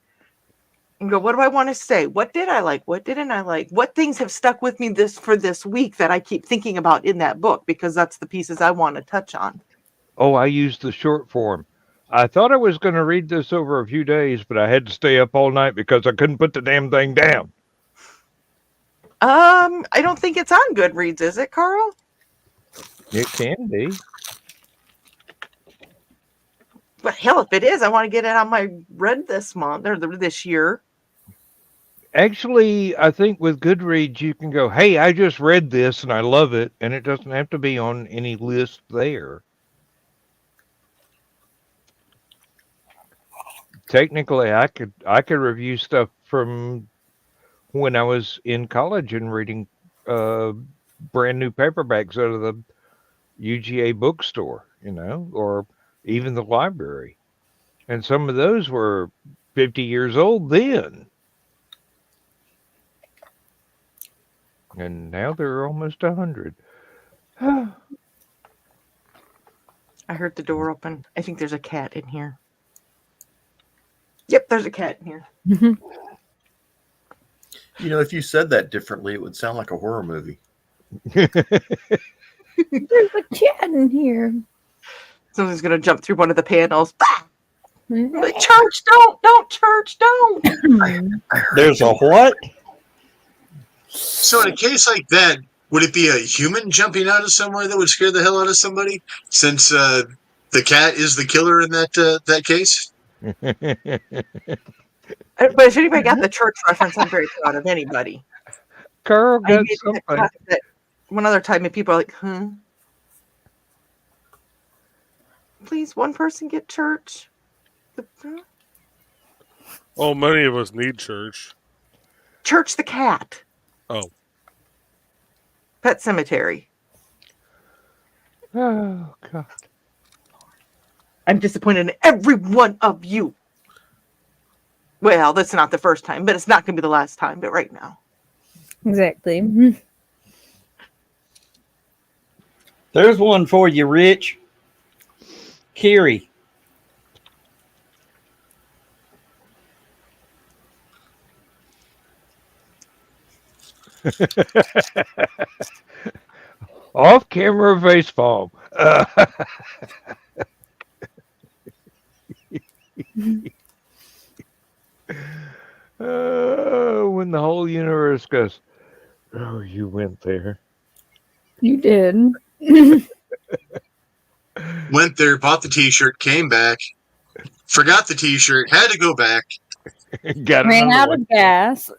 and go, what do I want to say? What did I like? What didn't I like? What things have stuck with me this week that I keep thinking about in that book, because that's the pieces I want to touch on. Oh, I used the short form. I thought I was going to read this over a few days, but I had to stay up all night because I couldn't put the damn thing down. I don't think it's on Goodreads, is it, Carl? It can be. But hell, if it is, I want to get it on my read this month or this year. Actually, I think with Goodreads, you can go, hey, I just read this and I love it. And it doesn't have to be on any list there. Technically, I could review stuff from when I was in college and reading brand new paperbacks out of the UGA bookstore, or even the library. And some of those were 50 years old then. And now they're almost 100. I heard the door open. I think there's a cat in here. Yep, there's a cat in here. If you said that differently, it would sound like a horror movie. There's a cat in here. Someone's gonna jump through one of the panels. Bah! Hmm. Church, don't, church, don't. There's a what? So in a case like that, would it be a human jumping out of somewhere that would scare the hell out of somebody? Since the cat is the killer in that case. But if anybody got the church reference, I'm very proud of anybody. Carl I got made something. that one other time, and people are like, please, one person get church. Oh, many of us need church. Church the cat. Oh. Pet Cemetery. Oh, God. I'm disappointed in every one of you. Well, that's not the first time, but it's not going to be the last time, but right now. Exactly. There's one for you, Rich. Kiri. Off-camera face palm. When the whole universe goes, oh, you went there. You did. Went there, bought the T-shirt, came back, forgot the T-shirt, had to go back. Got Ran another out one. of gas.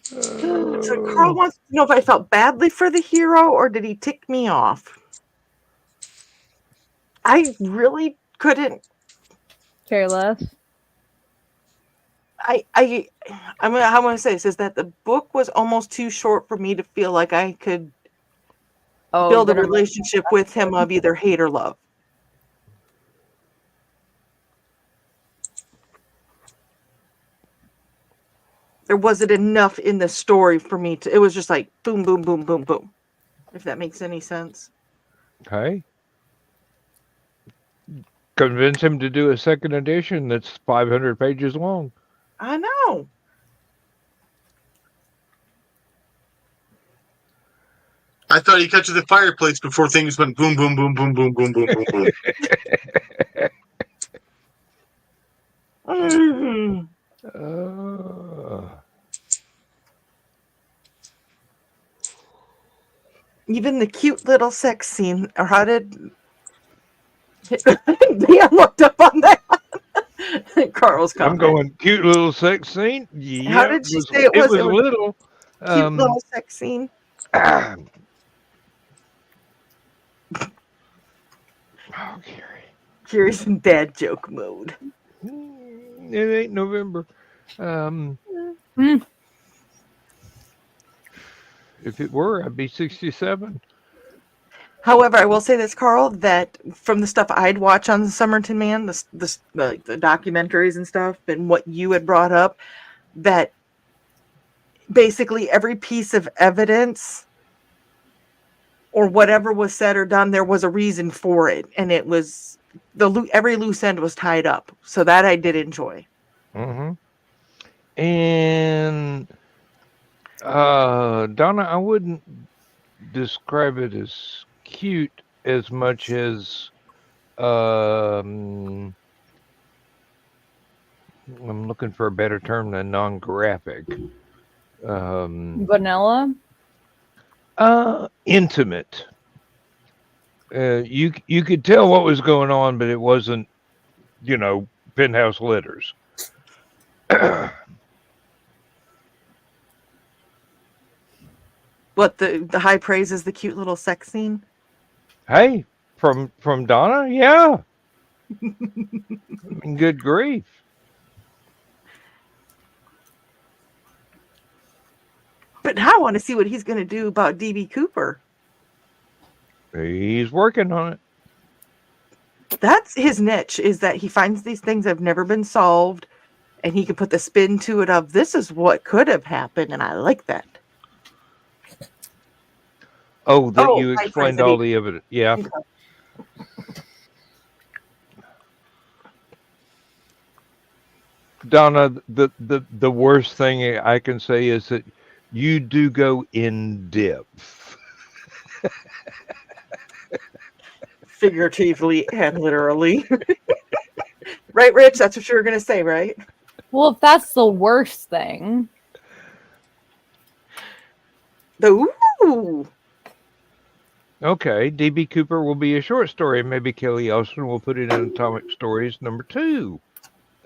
So Carl wants to know if I felt badly for the hero or did he tick me off? I really couldn't. Care less. I'm gonna, how am I going to say this? Is that the book was almost too short for me to feel like I could build a relationship with him of either hate or love. There wasn't enough in the story for me to. It was just like boom, boom, boom, boom, boom. If that makes any sense. Okay. Convince him to do a second edition that's 500 pages long. I know. I thought he cut to the fireplace before things went boom, boom, boom, boom, boom, boom, boom, boom, boom. Even the cute little sex scene, or how did Leah looked up on that? Carl's comment. I'm going cute little sex scene. Yeah, How did you say it was? It was little. Cute little sex scene. Oh, Gary. Gary's in dad joke mode. It ain't November. If it were, I'd be 67. However, I will say this, Carl, that from the stuff I'd watch on the Somerton Man, the documentaries and stuff, and what you had brought up, that basically every piece of evidence or whatever was said or done, there was a reason for it, and it was every loose end was tied up. So that I did enjoy. Mm-hmm. And Donna, I wouldn't describe it as cute as much as I'm looking for a better term than non-graphic. Vanilla. Intimate. You could tell what was going on, but it wasn't, penthouse letters. What the high praise is the cute little sex scene? Hey, from Donna, yeah. I mean, good grief. But now I want to see what he's going to do about D.B. Cooper. He's working on it. That's his niche, is that he finds these things that have never been solved, and he can put the spin to it of, this is what could have happened, and I like that. Oh, you explained all the evidence. Yeah. Okay. Donna, the worst thing I can say is that you do go in depth. Figuratively and literally. Right, Rich? That's what you were going to say, right? Well, if that's the worst thing. Ooh. Okay, D.B. Cooper will be a short story. Maybe Kelly Austin will put it in Atomic Stories #2.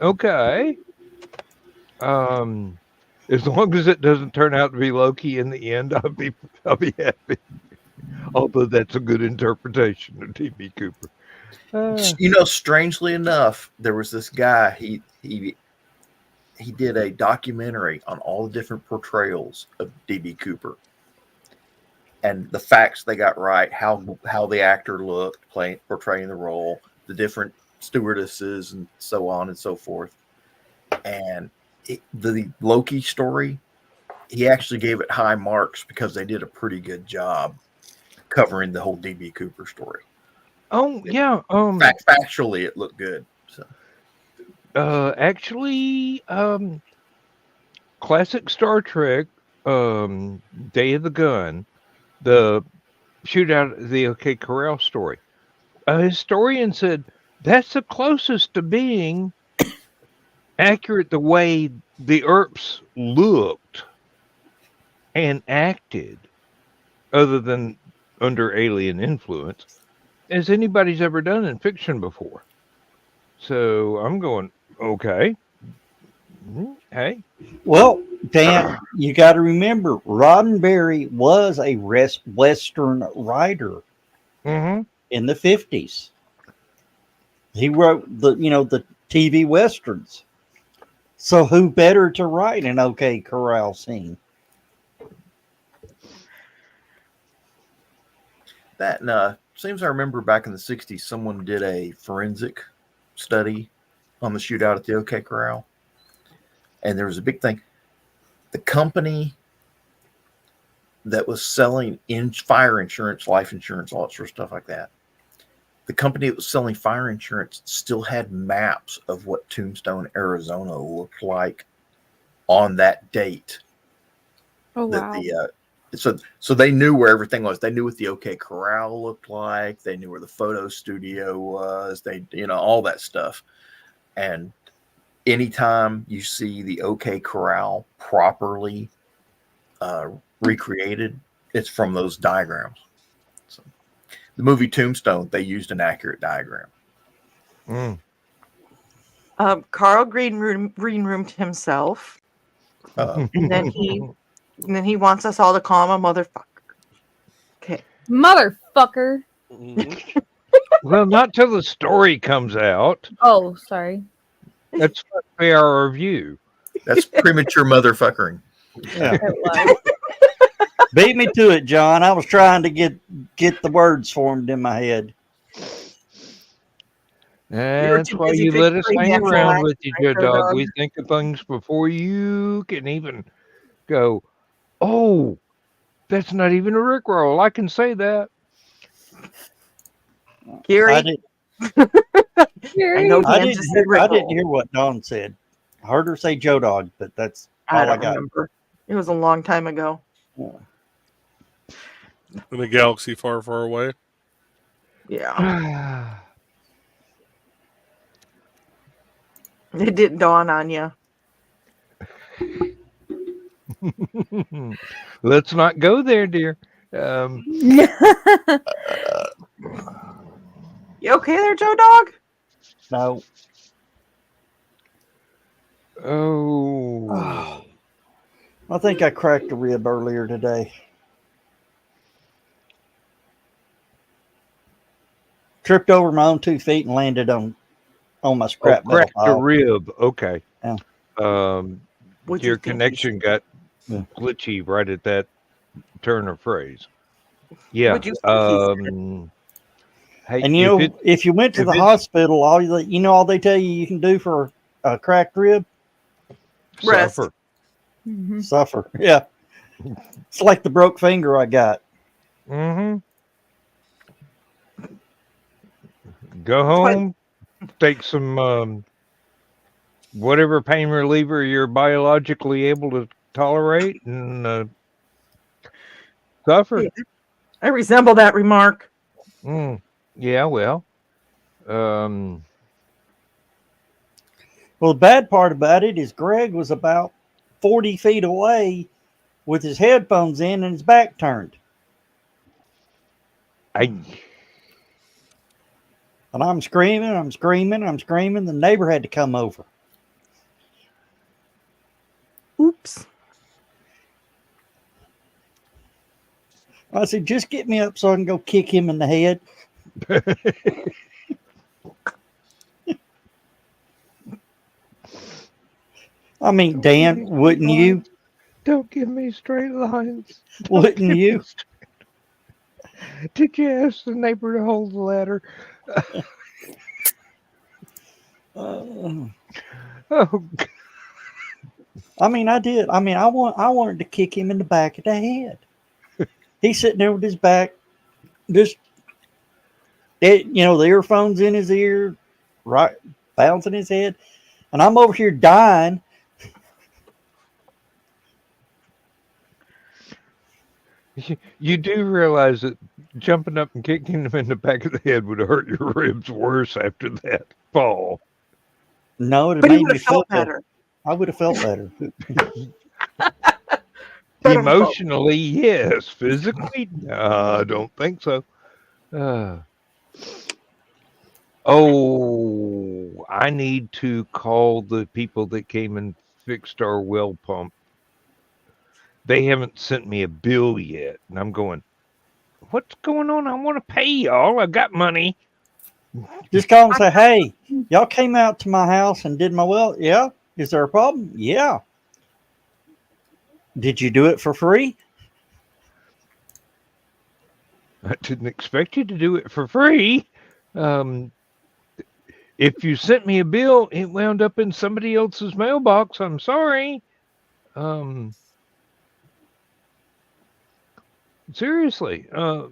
Okay. As long as it doesn't turn out to be Loki in the end, I'll be happy. Although that's a good interpretation of D.B. Cooper. You know, strangely enough, there was this guy. He did a documentary on all the different portrayals of D.B. Cooper and the facts they got right, how the actor looked portraying the role, the different stewardesses, and so on and so forth. And the Loki story, he actually gave it high marks because they did a pretty good job covering the whole D.B. Cooper story. Oh yeah. Factually, it looked good. So. Actually, classic Star Trek, Day of the Gun, the shootout, the OK Corral story. A historian said that's the closest to being accurate the way the Earps looked and acted, other than under alien influence, as anybody's ever done in fiction before. So I'm going, okay. Hey. Well, Dan, you got to remember, Roddenberry was a Western writer in the 50s. He wrote the TV Westerns. So who better to write an OK Corral scene? That seems I remember back in the 60s, someone did a forensic study on the shootout at the OK Corral. And there was a big thing. The company that was selling fire insurance, life insurance, all that sort of stuff like that, the company that was selling fire insurance still had maps of what Tombstone, Arizona looked like on that date. Oh, wow. So they knew where everything was. They knew what the OK Corral looked like. They knew where the photo studio was. They, all that stuff. And anytime you see the OK Corral properly recreated, it's from those diagrams. So, the movie Tombstone, they used an accurate diagram. Carl green roomed himself, and then he wants us all to call him a motherfucker. Okay, Motherfucker. Well, not till the story comes out. Oh, sorry. That's our review. That's premature motherfuckering. Yeah. Beat me to it, John. I was trying to get the words formed in my head. That's why you let us hang around with you, Joe Dog. We think of things before you can even go, oh, that's not even a Rickroll. I can say that. Gary, I didn't hear what Dawn said. I heard her say Joe Dog, but that's all I got. Remember. It was a long time ago. Yeah. In a galaxy far, far away. Yeah. It didn't dawn on you. Let's not go there, dear. You okay there, Joe Dog? No. Oh. I think I cracked a rib earlier today. Tripped over my own 2 feet and landed on my scrap metal cracked pile. a rib. Okay. Yeah. Your connection got glitchy right at that turn of phrase. Yeah. Hey, and if you went to the hospital, all they tell you can do for a cracked rib? Suffer. Mm-hmm. Suffer. Yeah. It's like the broke finger I got. Mm-hmm. Go home, take some whatever pain reliever you're biologically able to tolerate and suffered. I resemble that remark. Yeah, well, um, Well, the bad part about it is Greg was about 40 feet away with his headphones in and his back turned. And I'm screaming. The neighbor had to come over. Oops. I said, just get me up so I can go kick him in the head. I mean, Dan, wouldn't you? Don't give me straight lines. Wouldn't you? Did you ask the neighbor to hold the ladder? Oh, God. I mean, I did. I mean, I wanted to kick him in the back of the head. He's sitting there with his back, just the earphones in his ear, right, bouncing his head, and I'm over here dying. You do realize that jumping up and kicking him in the back of the head would hurt your ribs worse after that fall. No, it But he made would me have feel felt better. I would have felt better. Emotionally, yes. Physically, I don't think so. I need to call the people that came and fixed our well pump. They haven't sent me a bill yet, and I'm going, what's going on? I want to pay y'all. I got money. Just call and say, hey, y'all came out to my house and did my well. Yeah. Is there a problem? Yeah. Did you do it for free? I didn't expect you to do it for free. If you sent me a bill, it wound up in somebody else's mailbox. I'm sorry. Seriously, I'm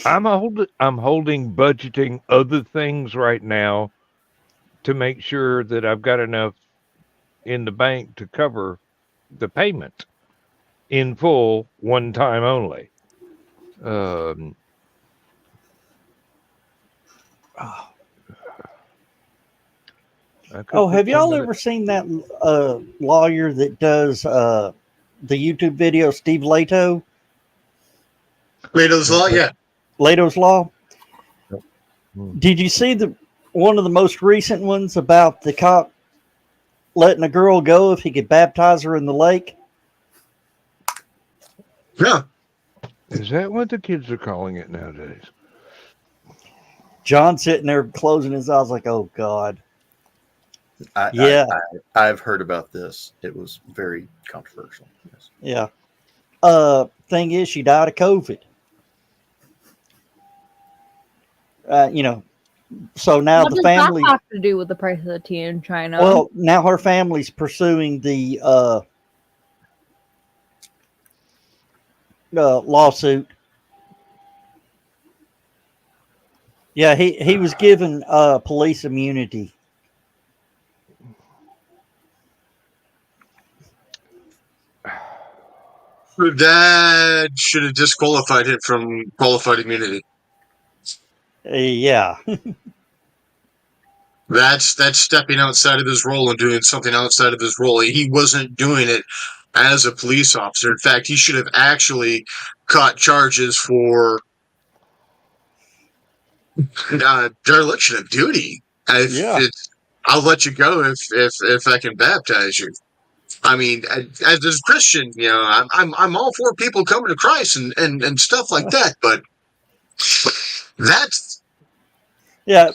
holding budgeting other things right now to make sure that I've got enough in the bank to cover the payment in full, one time only. Have y'all ever seen that lawyer that does the YouTube video, Steve Leto? Leto's Law, yeah. Leto's Law. Did you see one of the most recent ones about the cop letting a girl go if he could baptize her in the lake? Yeah. Is that what the kids are calling it nowadays? John sitting there closing his eyes like, oh, God. I've heard about this. It was very controversial. Yes. Yeah. Thing is, she died of COVID. So now what the does family that have to do with the price of the tea in China? Well, now her family's pursuing the lawsuit. Yeah, he was given police immunity. That should have disqualified him from qualified immunity. Yeah. That's stepping outside of his role and doing something outside of his role. He wasn't doing it as a police officer. In fact, he should have actually caught charges for dereliction of duty. I'll let you go if I can baptize you. I mean, as a Christian, I'm all for people coming to Christ and stuff like that, but that's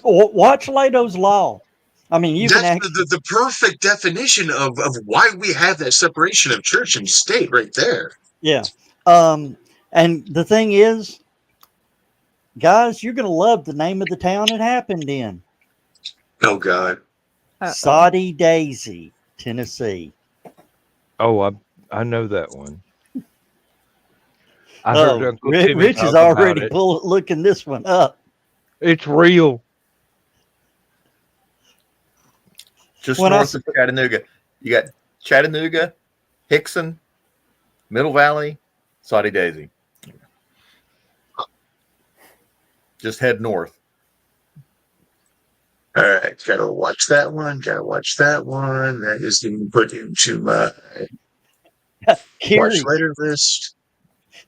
watch Leto's Law. I mean, that's the perfect definition of why we have that separation of church and state right there. Yeah. And the thing is, guys, you're going to love the name of the town it happened in. Oh, God. Soddy Daisy, Tennessee. Oh, I know that one. I heard Uncle Timmy Rich is already looking this one up. It's real. Just north of Chattanooga, you got Chattanooga, Hickson, Middle Valley, Saudi Daisy. Just head north. All right, gotta watch that one. Gotta watch that one. That is being put into my watch Kiri, later list.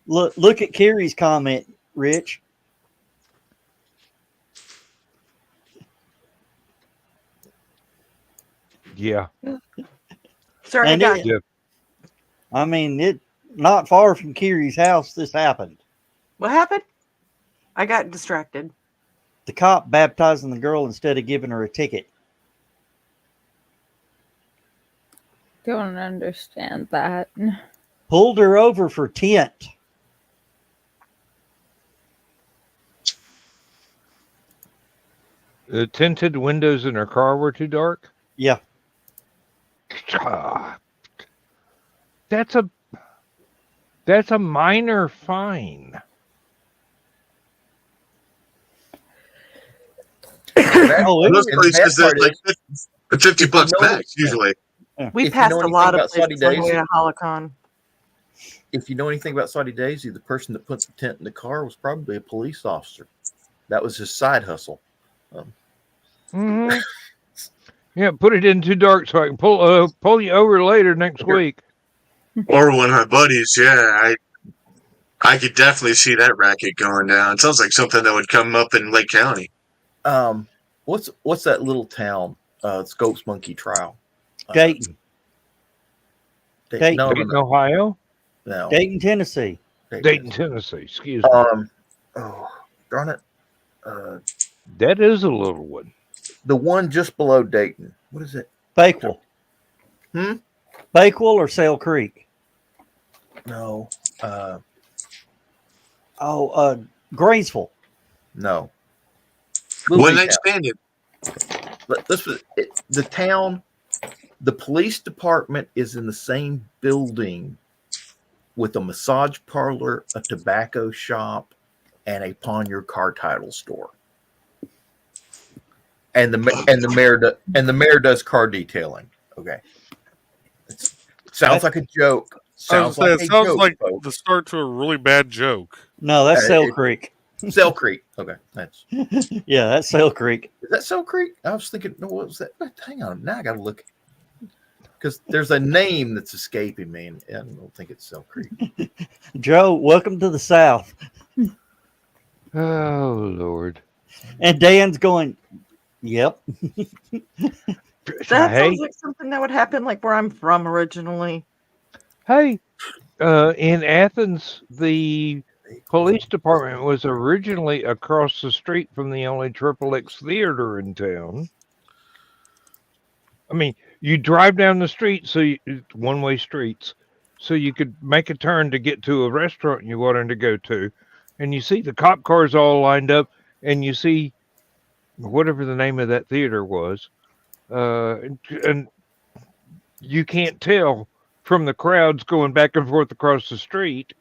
look at Kiri's comment, Rich. Yeah. Sorry, I And got it, you. I mean, it not far from Kiri's house. This happened. What happened? I got distracted. The cop baptizing the girl instead of giving her a ticket. Don't understand that. Pulled her over for tint. The tinted windows in her car were too dark. Yeah. Ah, That's a minor fine. Oh, it In those was, And the bad places, there's part like is, 50 if you bucks know max usually. We If you passed know a anything lot of about Saudi places on the way Daisy, to HallowCon. if you know anything about Saudi Daisy, the person that put the tent in the car was probably a police officer. That was his side hustle. Mm-hmm. Yeah, put it in too dark so I can pull you over later next week. Or one of my buddies, yeah, I could definitely see that racket going down. It sounds like something that would come up in Lake County. What's that little town? Scopes Monkey Trial. Dayton. Dayton. No, Dayton, Ohio? no. Dayton, Tennessee. Dayton, Tennessee. Excuse me. Oh, darn it. That is a little one. The one just below Dayton. What is it? Bakewell. Hmm? Bakewell or Sail Creek? No. Graysville. No. One night standing. This was the town. The police department is in the same building with a massage parlor, a tobacco shop, and a pawn your car title store. And the mayor does car detailing. Okay. Sounds like a joke. Sounds like the start to a really bad joke. No, that's Sail Creek. Sail Creek. Okay, that's yeah, that's Sail Creek. Is that Sail Creek? I was thinking, no, what was that? Hang on, now I got to look because there's a name that's escaping me, and I don't think it's Sail Creek. Joe, welcome to the South. Oh Lord! And Dan's going, "Yep." That sounds like something that would happen, like where I'm from originally. Hey, in Athens, the police department was originally across the street from the only XXX theater in town. I mean, you drive down the street, one-way streets, so you could make a turn to get to a restaurant you wanted to go to, and you see the cop cars all lined up, and you see whatever the name of that theater was, and you can't tell from the crowds going back and forth across the street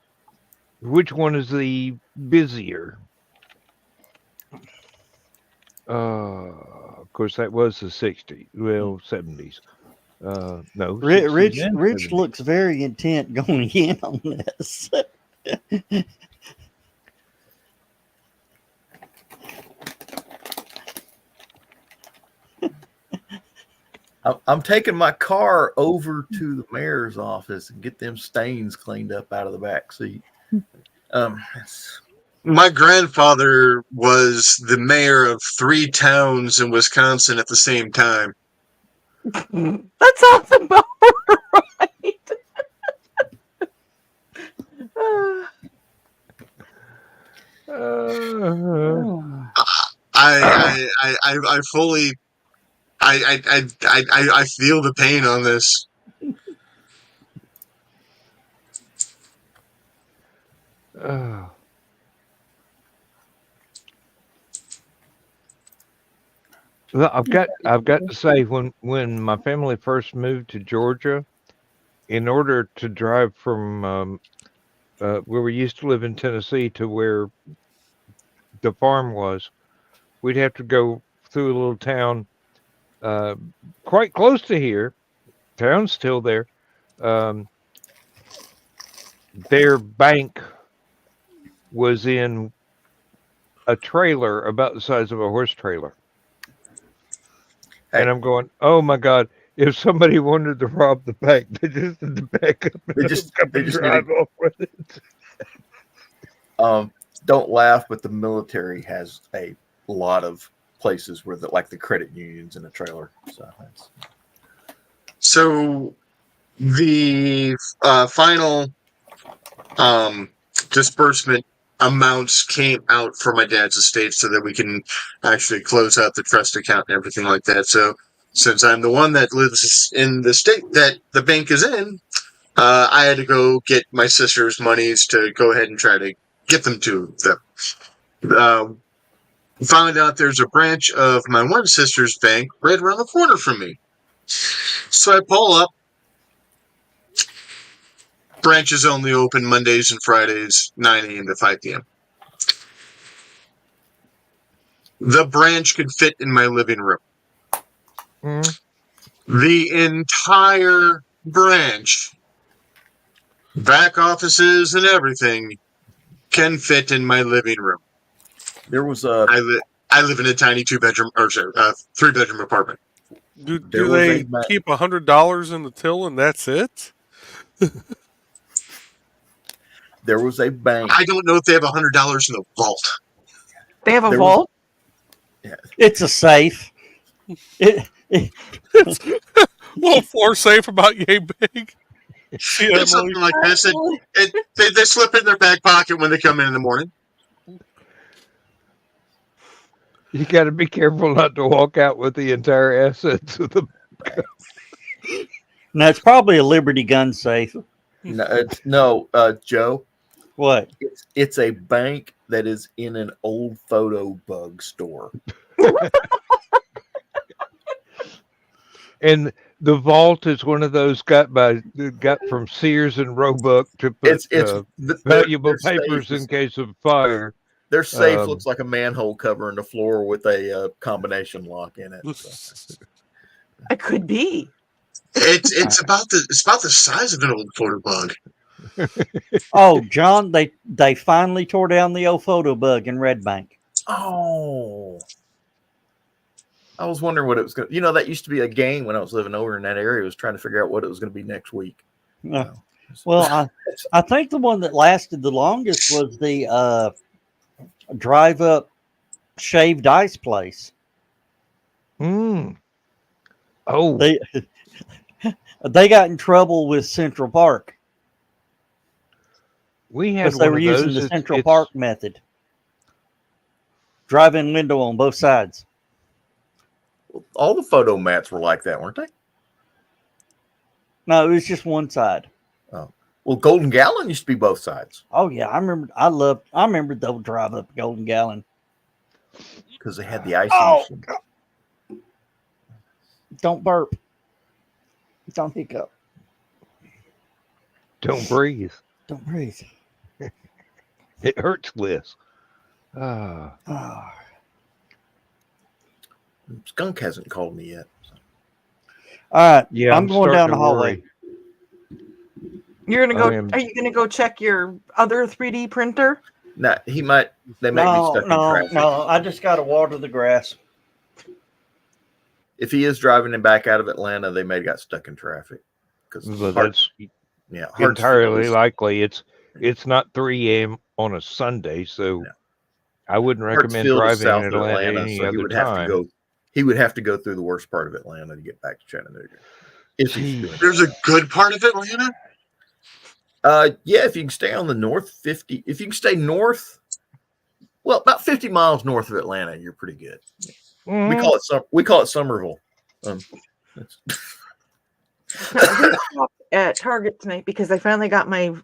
which one is the busier. Of course, that was the 60s, well, 70s. No, Rich looks very intent going in on this. I'm taking my car over to the mayor's office and get them stains cleaned up out of the back seat. My grandfather was the mayor of 3 towns in Wisconsin at the same time. That sounds about right. I fully I feel the pain on this. Well, I've got to say, when my family first moved to Georgia, in order to drive from where we used to live in Tennessee to where the farm was, we'd have to go through a little town quite close to here, town's still there. Their bank was in a trailer about the size of a horse trailer. Hey. And I'm going, oh my God, if somebody wanted to rob the bank, they just had to back up and They just drive need off with it. Don't laugh, but the military has a lot of places where like the credit unions in a trailer. So the final disbursement amounts came out for my dad's estate so that we can actually close out the trust account and everything like that. So since I'm the one that lives in the state that the bank is in, I had to go get my sister's monies to go ahead and try to get them to them. Found out there's a branch of my one sister's bank right around the corner from me. So I pull up. Branches only open Mondays and Fridays, 9 a.m. to 5 p.m. The branch could fit in my living room. The entire branch, back offices and everything, can fit in my living room. There was I live in a tiny 3-bedroom apartment. Do they keep $100 in the till and that's it? There was a bank. I don't know if they have $100 in the vault. They have a vault? It's a safe. It's a little floor safe about yay big. It's something like this. They slip in their back pocket when they come in the morning. You got to be careful not to walk out with the entire assets of the. No, it's probably a Liberty gun safe. No, Joe. What? It's a bank that is in an old photo bug store. And the vault is one of those got from Sears and Roebuck to put valuable papers in case of fire. Their safe looks like a manhole cover in the floor with a combination lock in it. So. It could be. It's about the size of an old photo bug. Oh, John, they finally tore down the old photo bug in Red Bank. Oh. I was wondering what it was going to... that used to be a game when I was living over in that area. I was trying to figure out what it was going to be next week. Well, I think the one that lasted the longest was the drive-up shaved ice place. Oh. They got in trouble with Central Park. We had because they were using the Central Park method. Drive-in window on both sides. All the photo mats were like that, weren't they? No, it was just one side. Oh, well, Golden Gallon used to be both sides. Oh yeah, I remember. I remember the drive up Golden Gallon because they had the ice. Don't burp. Don't hiccup. Don't breathe. Don't breathe. It hurts, Liz. Skunk hasn't called me yet. So. All right. Yeah, I'm going down the hallway. You're gonna go. Are you gonna go check your other 3D printer? No, he might. They might be stuck in traffic. No, I just got to water the grass. If he is driving him back out of Atlanta, they may have got stuck in traffic. Because that's Hartsville entirely likely. It's not 3 a.m. on a Sunday, so I wouldn't recommend driving in Atlanta any other time. He would have to go through the worst part of Atlanta to get back to Chattanooga. There's a good part of Atlanta? Yeah, if you can stay on the north 50, if you can stay north, well, about 50 miles north of Atlanta, you're pretty good. We call it Somerville. At Target tonight because I finally got the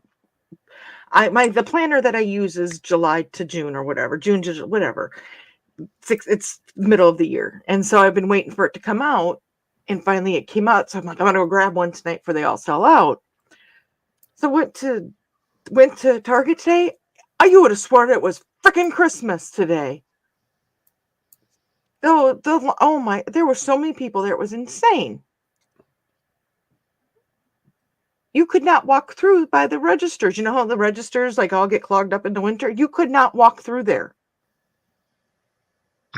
planner that I use is July to June or whatever, June to whatever. It's middle of the year, and so I've been waiting for it to come out, and finally it came out. So I'm like, I'm gonna go grab one tonight before they all sell out. So went to Target today. You would have sworn it was freaking Christmas today. Oh my! There were so many people there. It was insane. you could not walk through by the registers. You know how the registers like all get clogged up in the winter? You could not walk through there.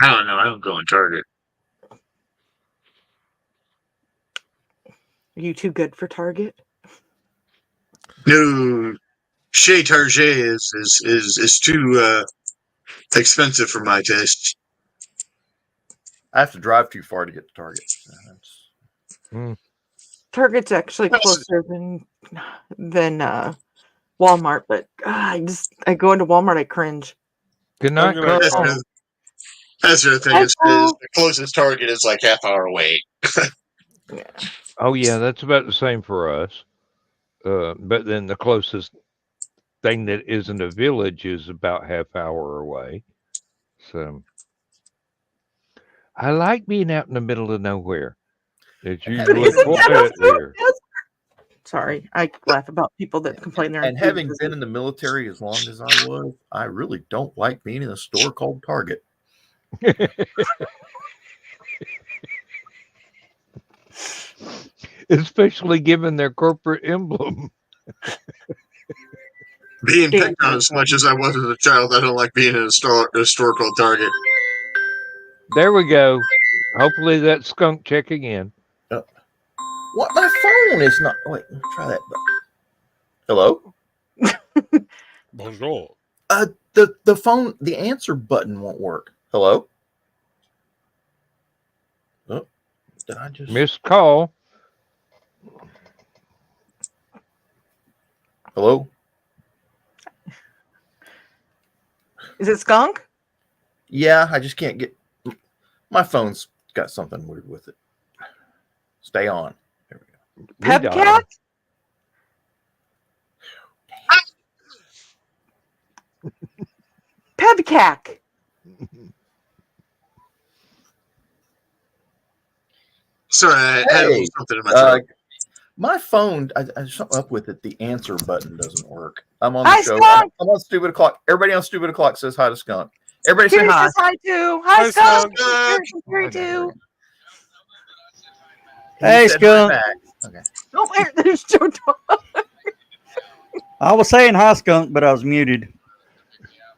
I don't know. I don't go in Target. Are you too good for Target? No, Chez Target is too expensive for my taste. I have to drive too far to get to Target. So that's... Target's actually closer than Walmart, but I go into Walmart, I cringe. Good night, I'm gonna- Carl. That's the thing is the closest Target is like half hour away. Oh yeah, that's about the same for us. But then the closest thing that isn't a village is about half hour away. So I like being out in the middle of nowhere. It's usually quiet there. Sorry, I laugh about people that complain they're And having been in the military as long as I was, I really don't like being in a store called Target. Especially given their corporate emblem. Being picked on as much as I was as a child, I don't like being in a store called Target. There we go. Hopefully that skunk checking in. What? My phone is not. Wait, let me try that. Hello? Bonjour. The phone, the answer button won't work. Hello? Oh, did I just Missed call. Hello? Is it skunk? Yeah, I just can't get my phone's got something weird with it. Stay on. There we go. Pepcat? Pebcac. Sorry, I had a little something in my throat. My phone, I something up with it. The answer button doesn't work. I'm on Hi, the show. Skunk. I'm on Stupid O'Clock. Everybody on Stupid O'Clock says hi to Skunk. Everybody say Jerry hi. says hi too. Hi, Hi, Skunk. Skunk. Jerry too. Hey, He said hi Skunk. back. Okay. Oh, there's Joe Dog. I was saying hi, Skunk, but I was muted.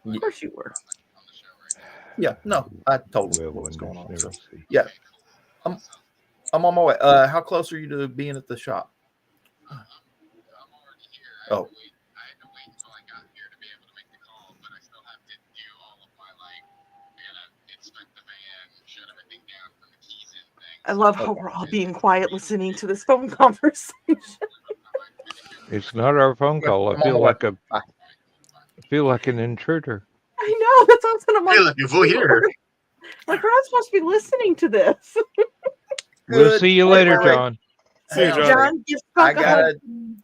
Of course you were. Yeah, no, I told him Well, what's going on. never So, see. yeah, I'm on my way. How close are you to being at the shop? Oh. I love how we're all being quiet listening to this phone conversation. It's not our phone call. I feel like an intruder. I know. That's what I'm saying. I'm I feel like you're here. like, we're not supposed to be listening to this. We'll see you later, Wait. John. See you, Hang on. John. John, give Skunk a hug.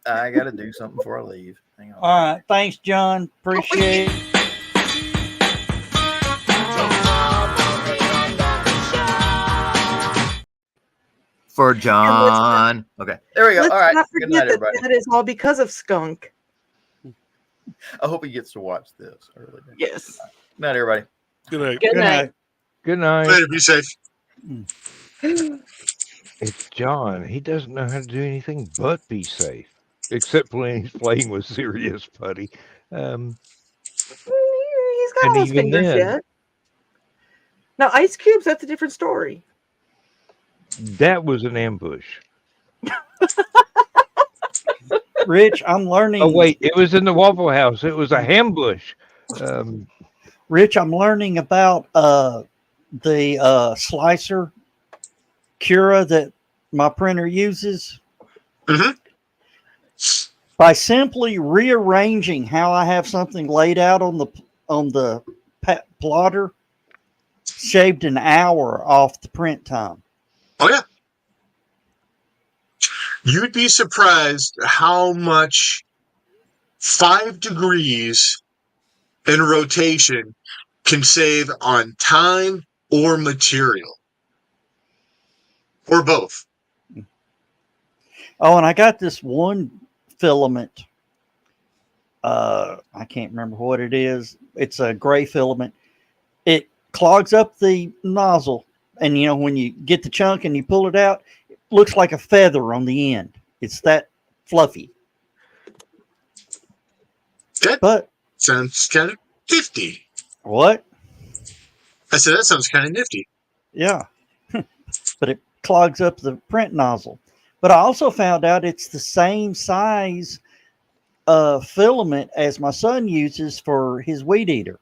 I gotta do something before I leave. Hang on. All right. Thanks, John. Appreciate it. For John. Okay, there we go. Let's All right. not Good forget night, that everybody. that is all because of Skunk. I hope he gets to watch this. I really do. Yes. Good night, everybody. Good night. Good night. Good night. Later, be safe. It's John. He doesn't know how to do anything but be safe, except when he's playing with serious Putty. He's got And all his even fingers then- yet. Now, Ice Cubes, that's a different story. That was an ambush. Rich, I'm learning. Oh wait, it was in the Waffle House. It was a ambush. Rich, I'm learning about the slicer Cura that my printer uses. Mhm. By simply rearranging how I have something laid out on the plotter, shaved an hour off the print time. Oh yeah. You'd be surprised how much 5 degrees in rotation can save on time or material. Or both. Oh, and I got this one filament. I can't remember what it is. It's a gray filament. It clogs up the nozzle, and you know when you get the chunk and you pull it out, it looks like a feather on the end. It's that fluffy. That But sounds kind of nifty. what? I said, that sounds kind of nifty. Yeah. But it clogs up the print nozzle. But I also found out it's the same size filament as my son uses for his weed eater.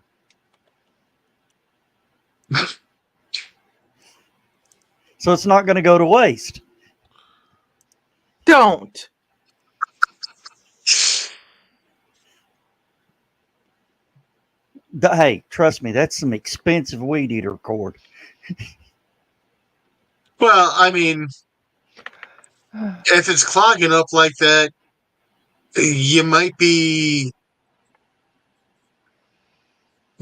So it's not going to go to waste. Don't. Hey, trust me, that's some expensive weed eater cord. Well, I mean, if it's clogging up like that, you might be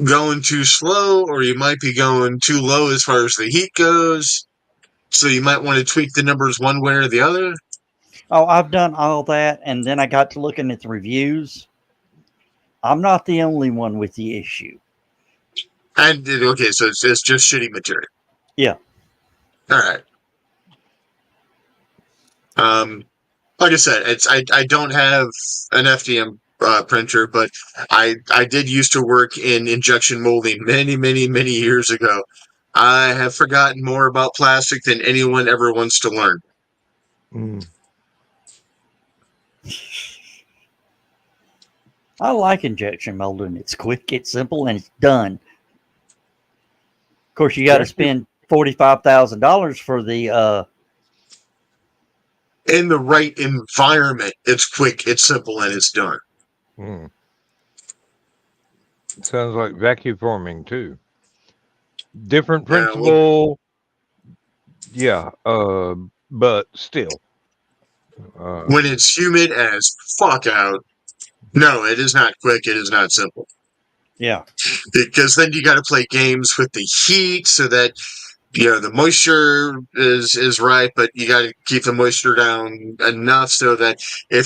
going too slow, or you might be going too low as far as the heat goes. So you might want to tweak the numbers one way or the other. Oh, I've done all that, and then I got to looking at the reviews. I'm not the only one with the issue. And okay, so it's just shitty material. Yeah. All right. Like I said, I don't have an FDM printer, but I did used to work in injection molding many years ago. I have forgotten more about plastic than anyone ever wants to learn. Mm. I like injection molding. It's quick, it's simple, and it's done. Of course, you got to spend $45,000 for the. In the right environment, it's quick, it's simple, and it's done. Mm. Sounds like vacuum forming too. Different principle. Yeah, but still. When it's humid as fuck out, no, it is not quick, it is not simple. Yeah. Because then you got to play games with the heat so that the moisture is right, but you got to keep the moisture down enough so that you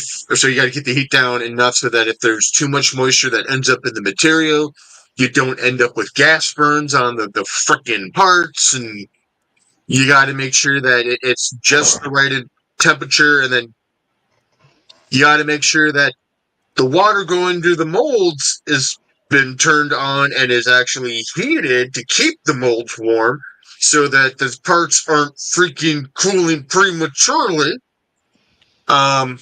got to keep the heat down enough so that if there's too much moisture that ends up in the material, you don't end up with gas burns on the frickin' parts, and you got to make sure that it's just the right temperature, and then you got to make sure that the water going through the molds is been turned on and is actually heated to keep the molds warm so that the parts aren't freaking cooling prematurely. And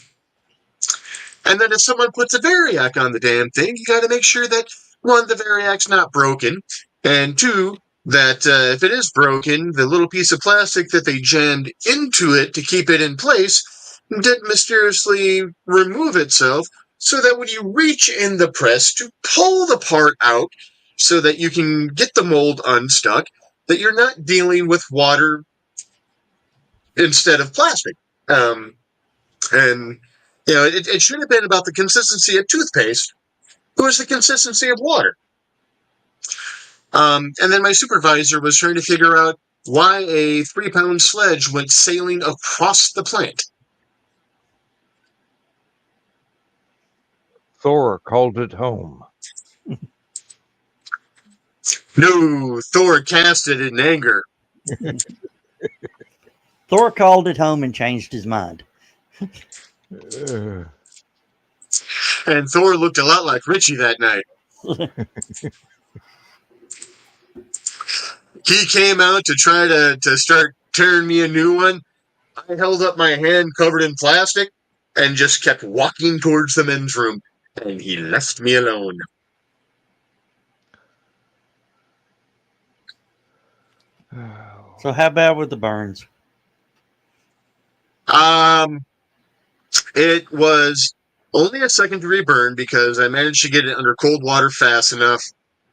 then if someone puts a variac on the damn thing, you got to make sure that, one, the variac's not broken, and two, that if it is broken, the little piece of plastic that they jammed into it to keep it in place didn't mysteriously remove itself, so that when you reach in the press to pull the part out so that you can get the mold unstuck, that you're not dealing with water instead of plastic. And it should have been about the consistency of toothpaste. It was the consistency of water. And then my supervisor was trying to figure out why a 3-pound sledge went sailing across the plant. Thor called it home. No, Thor cast it in anger. Thor called it home and changed his mind. And Thor looked a lot like Richie that night. He came out to try to start tearing me a new one. I held up my hand covered in plastic and just kept walking towards the men's room, and he left me alone. So how bad were the burns? It was only a second-degree burn because I managed to get it under cold water fast enough,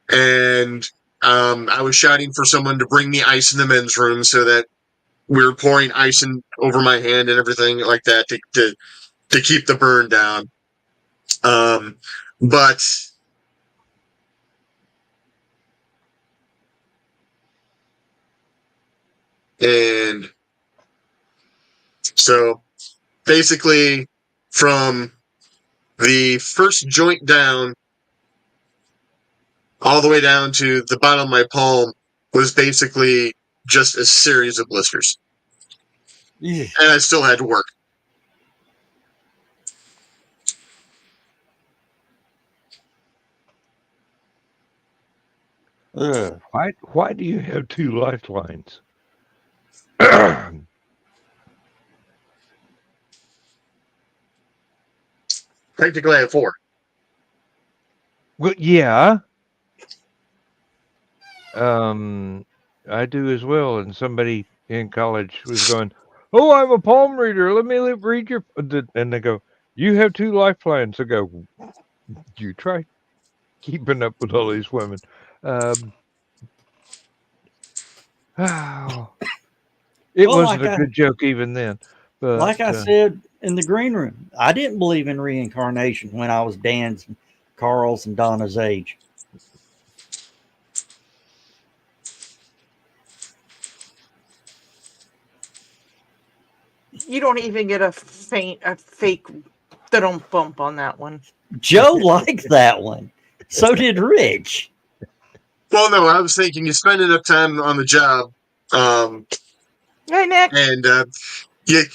and I was shouting for someone to bring me ice in the men's room so that we were pouring ice over my hand and everything like that to keep the burn down. But and so basically from the first joint down all the way down to the bottom of my palm was basically just a series of blisters. Yeah. And I still had to work. Ugh. Why do you have 2 lifelines? Technically, I have 4. Well, yeah. I do as well. And somebody in college was going, "Oh, I'm a palm reader. Let me read your." And they go, "You have 2 lifelines." I go, "You try keeping up with all these women." Oh, it Well, wasn't a good joke even then. But like I said in the green room, I didn't believe in reincarnation when I was Dan's, Carl's, and Donna's age. You don't even get a fake bump on that one. Joe liked that one. So did Rich. Well, no, I was thinking you spend enough time on the job, Hey, Nick. and you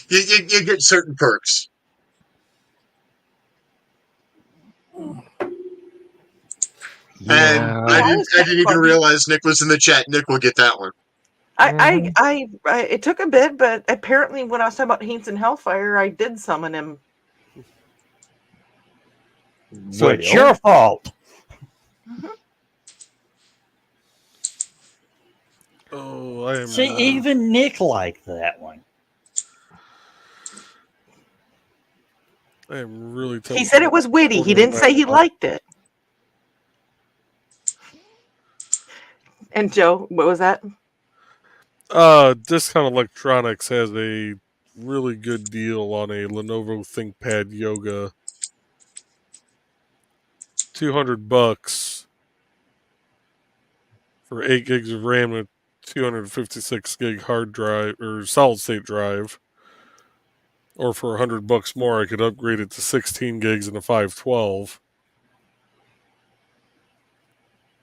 get certain perks. And yeah, I didn't even realize Nick was in the chat. Nick will get that one. I it took a bit, but apparently when I was talking about Haints and Hellfire, I did summon him. So it's your fault. Oh, I am. See, even Nick liked that one. I am really. He said it was witty. He didn't say he liked it. And Joe, what was that? Discount Electronics has a really good deal on a Lenovo ThinkPad Yoga. $200 for 8 gigs of RAM and a 256 gig hard drive or solid state drive. Or for $100 more, I could upgrade it to 16 gigs and a 512.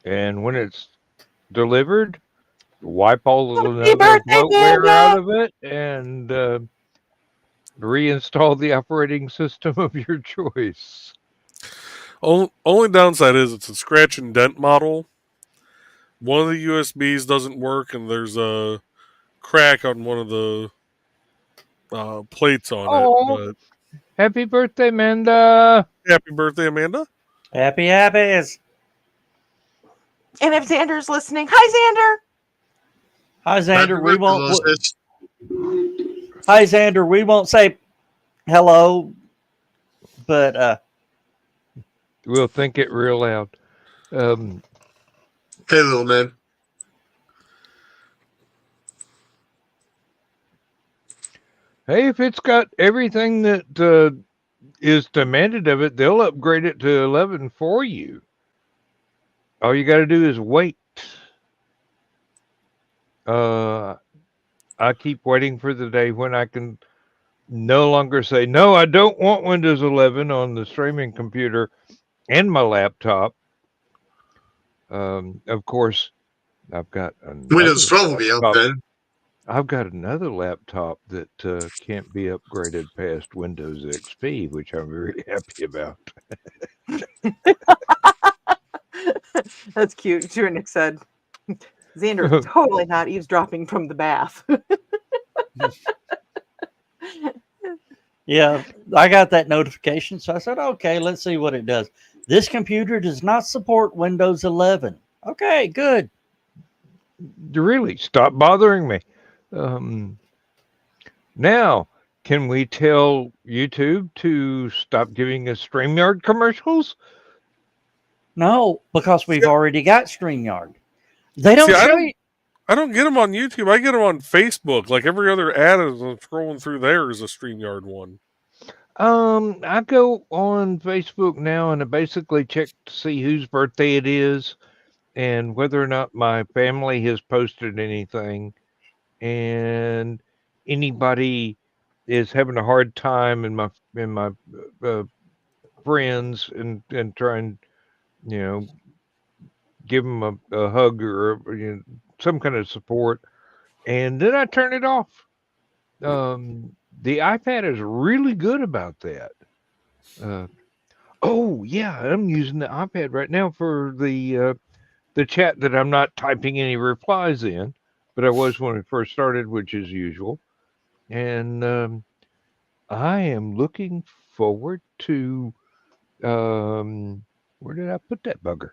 And when it's delivered, wipe all the Lenovo bloatware out of it and reinstall the operating system of your choice. Only downside is it's a scratch and dent model. One of the USBs doesn't work, and there's a crack on one of the plates on it. But happy birthday, Amanda! Happy birthday, Amanda! Happy happies! And if Xander's listening, hi Xander. Hi Xander. We won't. Hi Xander. We won't say hello, but we'll think it real loud. Hey, little man. Hey, if it's got everything that is demanded of it, they'll upgrade it to 11 for you. All you got to do is wait. I keep waiting for the day when I can no longer say, no, I don't want Windows 11 on the streaming computer and my laptop. Of course, I've got Windows 12 will be up then. I've got another laptop that can't be upgraded past Windows XP, which I'm very happy about. That's cute. Sure, Nick said. Xander, totally not eavesdropping from the bath. yeah, I got that notification, so I said, okay, let's see what it does. This computer does not support Windows 11. Okay, good. Really, stop bothering me. Now, can we tell YouTube to stop giving us StreamYard commercials? No, because we've already got StreamYard. They don't See, I don't get them on YouTube. I get them on Facebook. Like every other ad is scrolling through there is a StreamYard one. I go on Facebook now and I basically check to see whose birthday it is and whether or not my family has posted anything, and anybody is having a hard time in my friends and trying, give them a hug or some kind of support, and then I turn it off. The iPad is really good about that. Oh yeah, I'm using the iPad right now for the the chat that I'm not typing any replies in, but I was when we first started, which is usual. And I am looking forward to where did I put that bugger?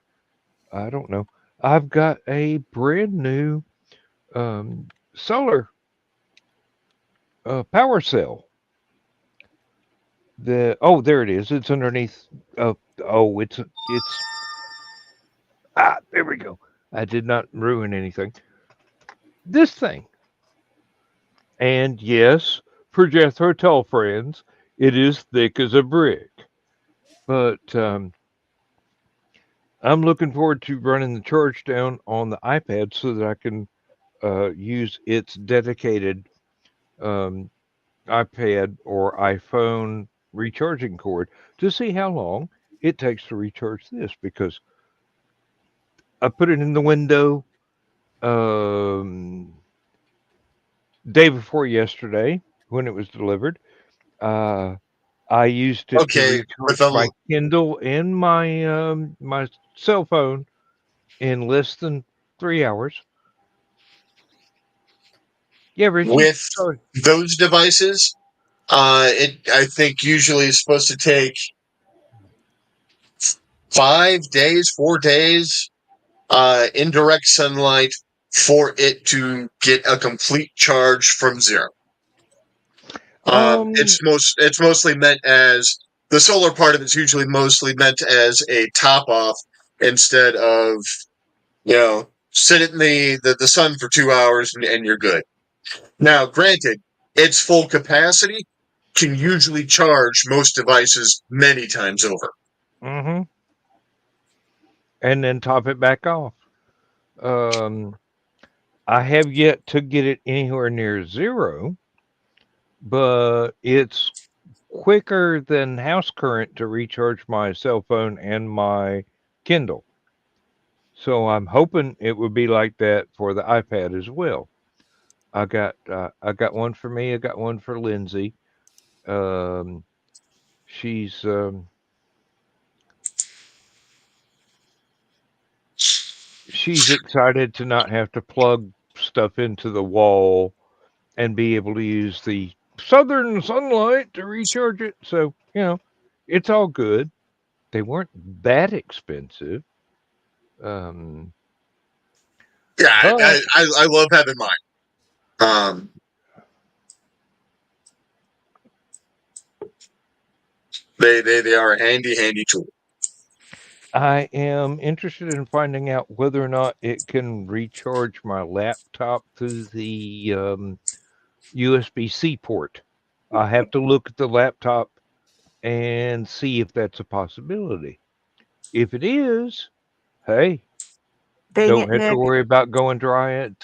I don't know. I've got a brand new solar power cell. There it is. It's underneath. It's there we go. I did not ruin anything. This thing, and yes, for Jethro Tull friends, it is thick as a brick. But I'm looking forward to running the charge down on the iPad so that I can use its dedicated um, iPad or iPhone recharging cord to see how long it takes to recharge this because I put it in the window day before yesterday when it was delivered. Uh, I used it to Okay, with recharge a my Kindle and my cell phone in less than 3 hours. Yeah, Richie. with Sorry. those devices, it I think usually is supposed to take 5 days, 4 days, indirect sunlight for it to get a complete charge from zero. Um, It's mostly meant as the solar part of it's usually mostly meant as a top off instead of sit it in the sun for 2 hours and you're good. Now, granted, its full capacity can usually charge most devices many times over. hmm and then top it back off. Um, I have yet to get it anywhere near zero, but it's quicker than house current to recharge my cell phone and my Kindle. So I'm hoping it would be like that for the iPad as well. I got one for me. I got one for Lindsay. Um, she's she's excited to not have to plug stuff into the wall and be able to use the southern sunlight to recharge it. So, it's all good. They weren't that expensive. Um, Yeah, but I love having mine. They are a handy tool. I am interested in finding out whether or not it can recharge my laptop through the USB-C port. I have to look at the laptop and see if that's a possibility. If it is, hey, Dang don't it, have to Nick. worry about going dry at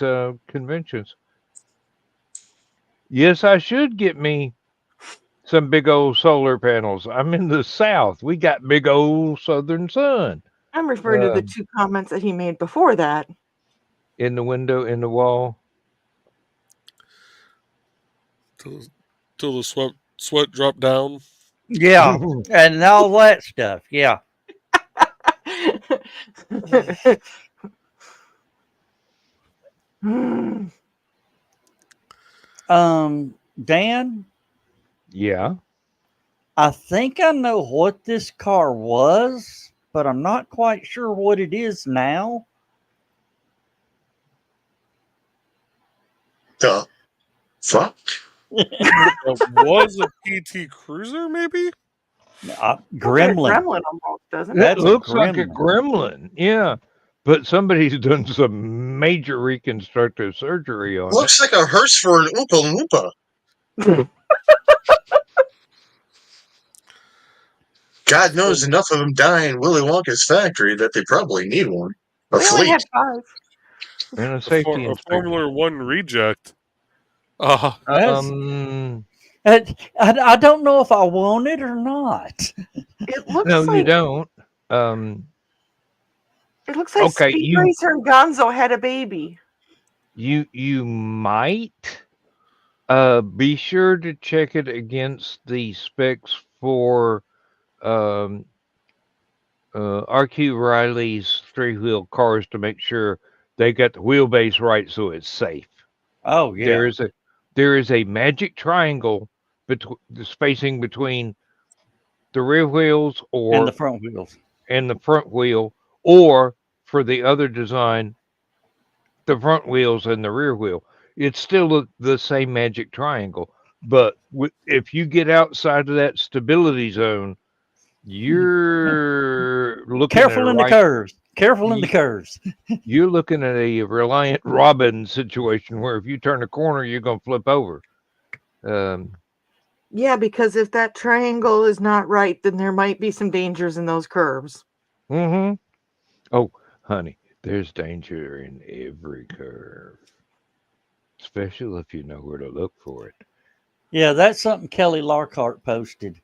conventions. Yes, I should get me some big old solar panels. I'm in the South. We got big old southern sun I'm referring to the 2 comments that he made before that. in the window, in the wall. Till the sweat dropped down. Yeah, and all that stuff. Yeah. Dan, Yeah. I think I know what this car was, but I'm not quite sure what it is now. The fuck? It was a PT Cruiser, maybe? Looks like a Gremlin. gremlin almost, doesn't it? That That's a looks like a gremlin. gremlin. Yeah. But somebody's done some major reconstructive surgery on it. Looks like a hearse for an Oompa Loompa. God knows enough of them die in Willy Wonka's factory that they probably need one. A We only fleet. had 5. And a safety A inspector. Formula One reject. Um, I don't know if I want it or not. It looks no, you like don't. Okay, Speed Racer and Gonzo had a baby. You might be sure to check it against the specs for RQ Riley's three-wheel cars to make sure they got the wheelbase right so it's safe. Oh yeah. There is a magic triangle between the spacing between the rear wheels And the front wheels. and the front wheel, or for the other design, the front wheels and the rear wheel. It's still the same magic triangle, but if you get outside of that stability zone, you're looking Careful at in the curves. Careful in the curves. You're looking at a Reliant Robin situation where if you turn a corner, you're going to flip over. Yeah, because if that triangle is not right, then there might be some dangers in those curves. Mm-hmm. Oh, honey, there's danger in every curve, especially if you know where to look for it. Yeah, that's something Kelly Larkhart posted.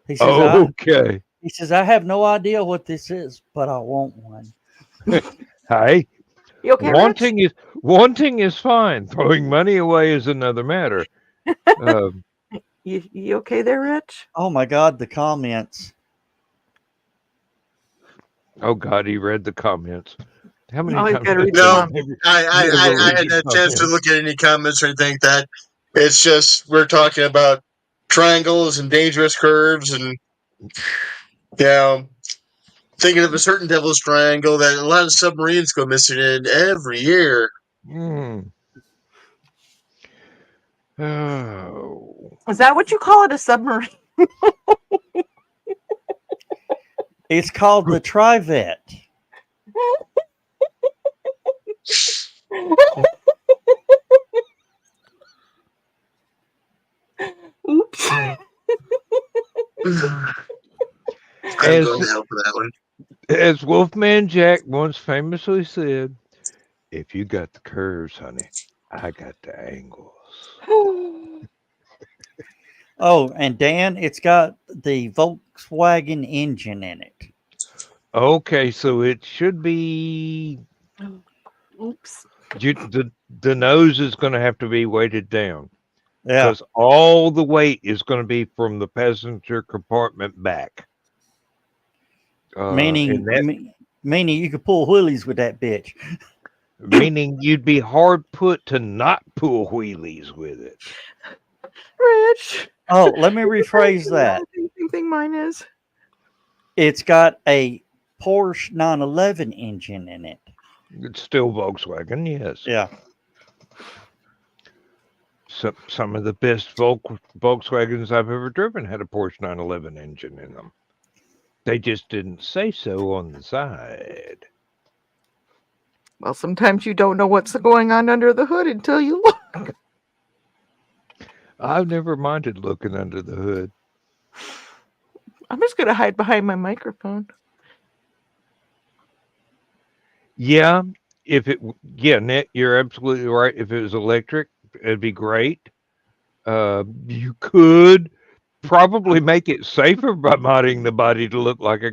He says, Okay. He says, I have no idea what this is, but I want one. Hey, You okay, Rich? wanting is fine. Throwing money away is another matter. You okay there, Rich? Oh my God, the comments. Oh God, he read the comments. How many Oh, he's times? gotta read the No, comments. I hadn't had a chance to look at any comments or anything like that. It's just we're talking about triangles and dangerous curves, and thinking of a certain devil's triangle that a lot of submarines go missing in every year. Oh. Is that what you call it, a submarine? It's called the Trivet. Oops. I'm going to help for that one. As Wolfman Jack once famously said, if you got the curves, honey, I got the angles. Oh, and Dan, it's got the Volkswagen engine in it. Okay, so it should be. Oops. The nose is going to have to be weighted down. Yeah. Because all the weight is going to be from the passenger compartment back. Meaning you could pull wheelies with that bitch. Meaning you'd be hard put to not pull wheelies with it. Rich. Oh, let me rephrase that. Same thing mine is. It's got a Porsche 911 engine in it. It's still Volkswagen, yes. Yeah. Some of the best Volkswagens I've ever driven had a Porsche 911 engine in them. They just didn't say so on the side. Well, sometimes you don't know what's going on under the hood until you look. I've never minded looking under the hood. I'm just going to hide behind my microphone. Yeah, Nick, you're absolutely right. If it was electric, it'd be great. You could probably make it safer by modding the body to look like a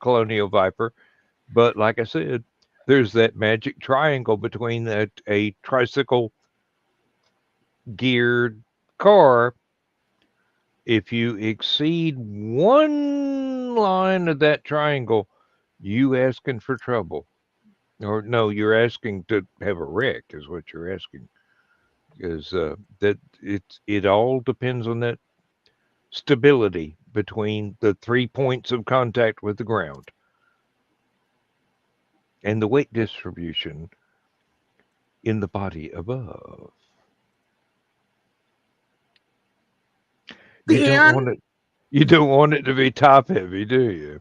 Colonial Viper. But like I said, there's that magic triangle between a tricycle geared car. If you exceed one line of that triangle, you asking for trouble. Or no, you're asking to have a wreck is what you're asking. Because that it all depends on that stability between the 3 points of contact with the ground and the weight distribution in the body above. You don't want it to be top heavy, do you?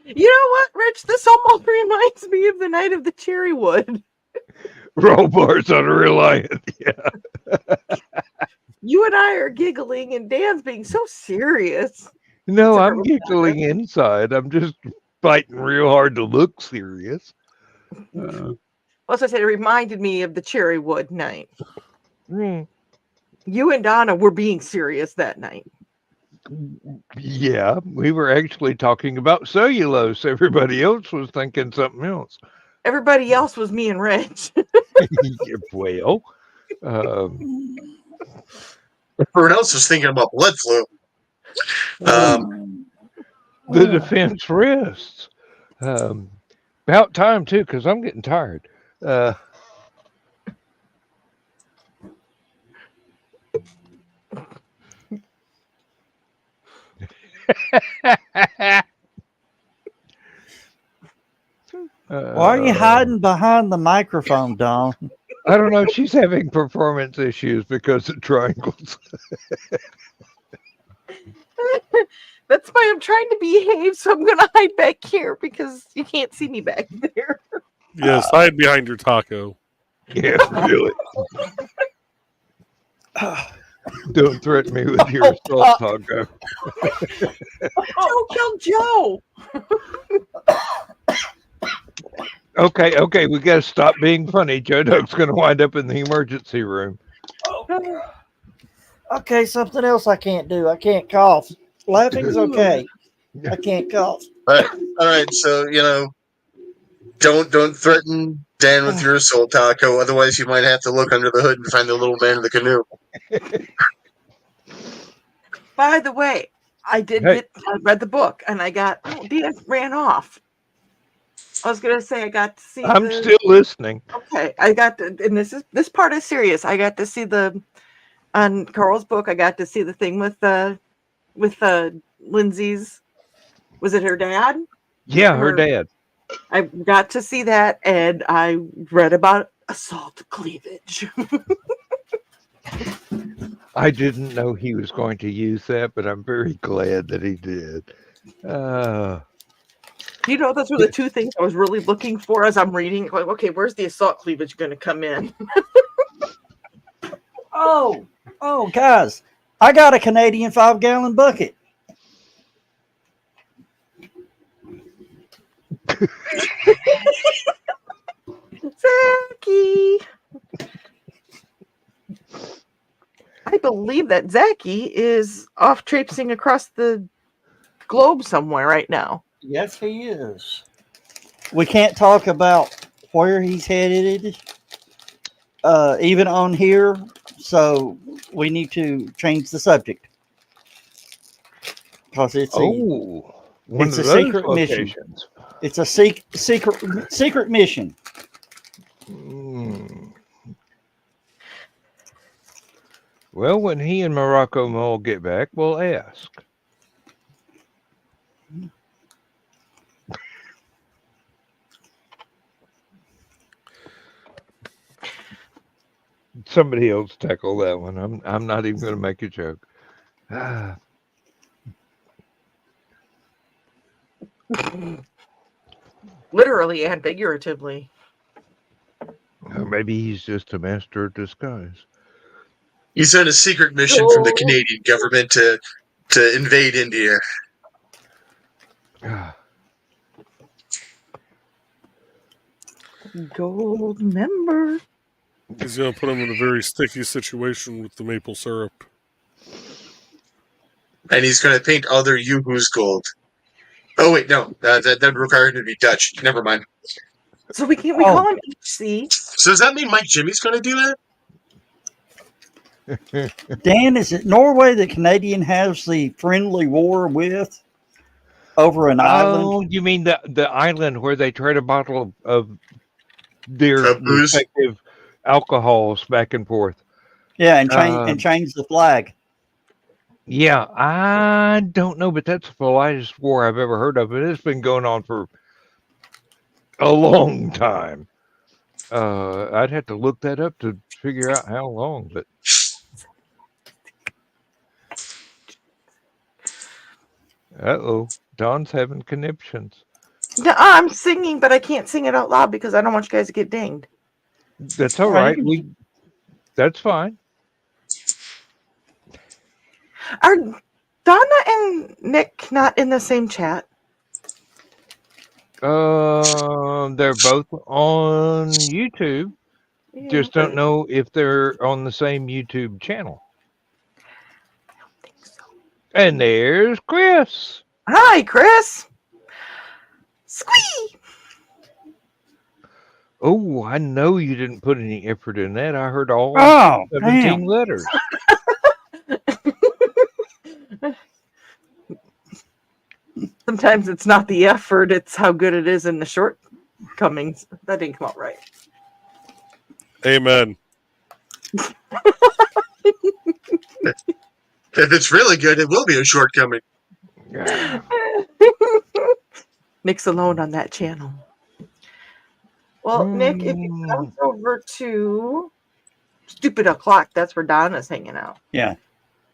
You know what, Rich? This almost reminds me of the night of the cherry wood. Roll bars on a Reliant, yeah. You and I are giggling, and Dan's being so serious. No, I'm giggling inside. I'm just fighting real hard to look serious. Also, I said it reminded me of the cherry wood night. Mm. You and Donna were being serious that night. Yeah, we were actually talking about cellulose. Everybody else was thinking something else. Everybody else was me and Rich. Well, Everyone else was thinking about blood flu. The defense rests. About time too, because I'm getting tired. Why are you hiding behind the microphone, Don? I don't know. She's having performance issues because of triangles. That's why I'm trying to behave, so I'm gonna hide back here because you can't see me back there. Yes, hide behind your taco. Yeah, really. Don't threaten me with your assault taco. Joe killed Joe. Okay, we got to stop being funny. Joe Doug's going to wind up in the emergency room. Okay, something else I can't do. I can't cough. Laughing's okay. I can't cough. All right. So don't threaten Dan with your assault taco. Otherwise, you might have to look under the hood and find the little man in the canoe. By the way, I read the book and I got Diaz ran off. I was gonna say I got to see. I'm still listening. Okay, I got to, and this part is serious. I got to see on Carl's book. I got to see the thing with Lindsay's. Was it her dad? Yeah, her dad. I got to see that, and I read about assault cleavage. I didn't know he was going to use that, but I'm very glad that he did. Those were the two things I was really looking for as I'm reading. Like, okay, where's the assault cleavage going to come in? Oh, guys, I got a Canadian 5-gallon bucket. Zachy! I believe that Zachy is off traipsing across the globe somewhere right now. Yes, he is. We can't talk about where he's headed, even on here, so we need to change the subject. Because it's a secret mission. It's a secret mission. Well, when he and Morocco Mole get back, we'll ask. Somebody else tackle that one. I'm not even going to make a joke. Literally and figuratively. Or maybe he's just a master of disguise. He's on a secret mission from the Canadian government to invade India. Gold member. He's going to put him in a very sticky situation with the maple syrup. And he's going to paint other yoo-hoos gold. Oh, wait, no. That would require him to be Dutch. Never mind. So we call him HC. So does that mean Mike Jimmy's going to do that? Dan, is it Norway that Canadian has the friendly war with over an island? Oh, you mean the island where they trade a bottle of their respective alcohols back and forth? Yeah, and change the flag. Yeah, I don't know, but that's the politest war I've ever heard of. It's been going on for a long time. I'd have to look that up to figure out how long, but Don's having conniptions. No, I'm singing, but I can't sing it out loud because I don't want you guys to get dinged. That's all right. That's fine. Are Donna and Nick not in the same chat? They're both on YouTube. Yeah, Just don't know if they're on the same YouTube channel. I don't think so. And there's Chris. Hi, Chris. Squee! Oh, I know you didn't put any effort in that. I heard all 17 damn. letters. Sometimes it's not the effort, it's how good it is in the shortcomings. That didn't come out right. Amen. If it's really good, it will be a shortcoming. Yeah. Nick's alone on that channel. Well, Nick, if you bounce over to Stupid O'Clock, that's where Donna's hanging out. Yeah.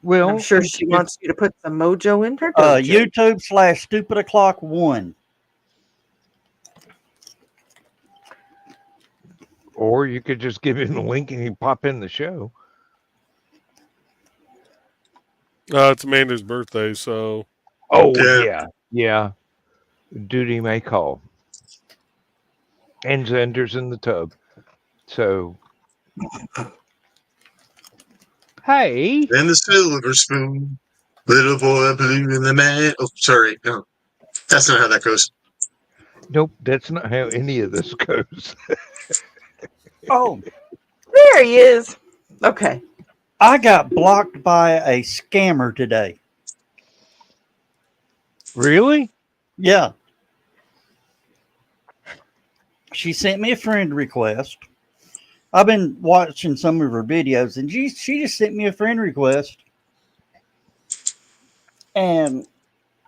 Well, I'm sure she wants you to put some mojo in her dojo. YouTube/StupidO'Clock1. or you could just give him the link and he pop in the show. It's Amanda's birthday, so. Oh, Yeah. yeah. Duty may call. And Xander's in the tub. So, hey. And the silver spoon, little boy blue in the man. Oh, sorry. No, that's not how that goes. Nope, that's not how any of this goes. Oh, There he is. Okay. I got blocked by a scammer today. Really? Yeah. She sent me a friend request. I've been watching some of her videos, and she just sent me a friend request. And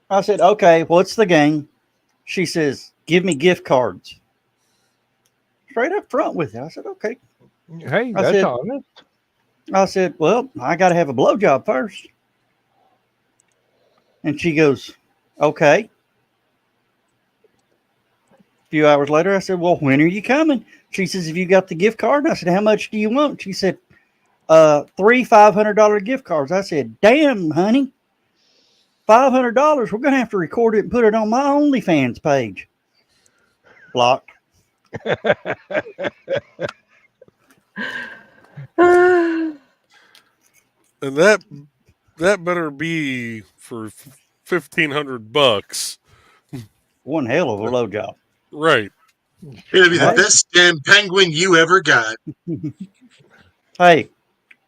I said, okay, what's the game? She says, give me gift cards. Straight up front with it. I said, okay. Hey, that's honest. I said, well, I got to have a blowjob first. And she goes, okay. A few hours later, I said, well, when are you coming? She says, have you got the gift card? And I said, how much do you want? She said, 3 $500 gift cards. I said, damn, honey, $500. We're going to have to record it and put it on my OnlyFans page. Blocked. And that better be for $1,500. One hell of a blowjob. Right. It'll be the Right. best damn penguin you ever got. Hey,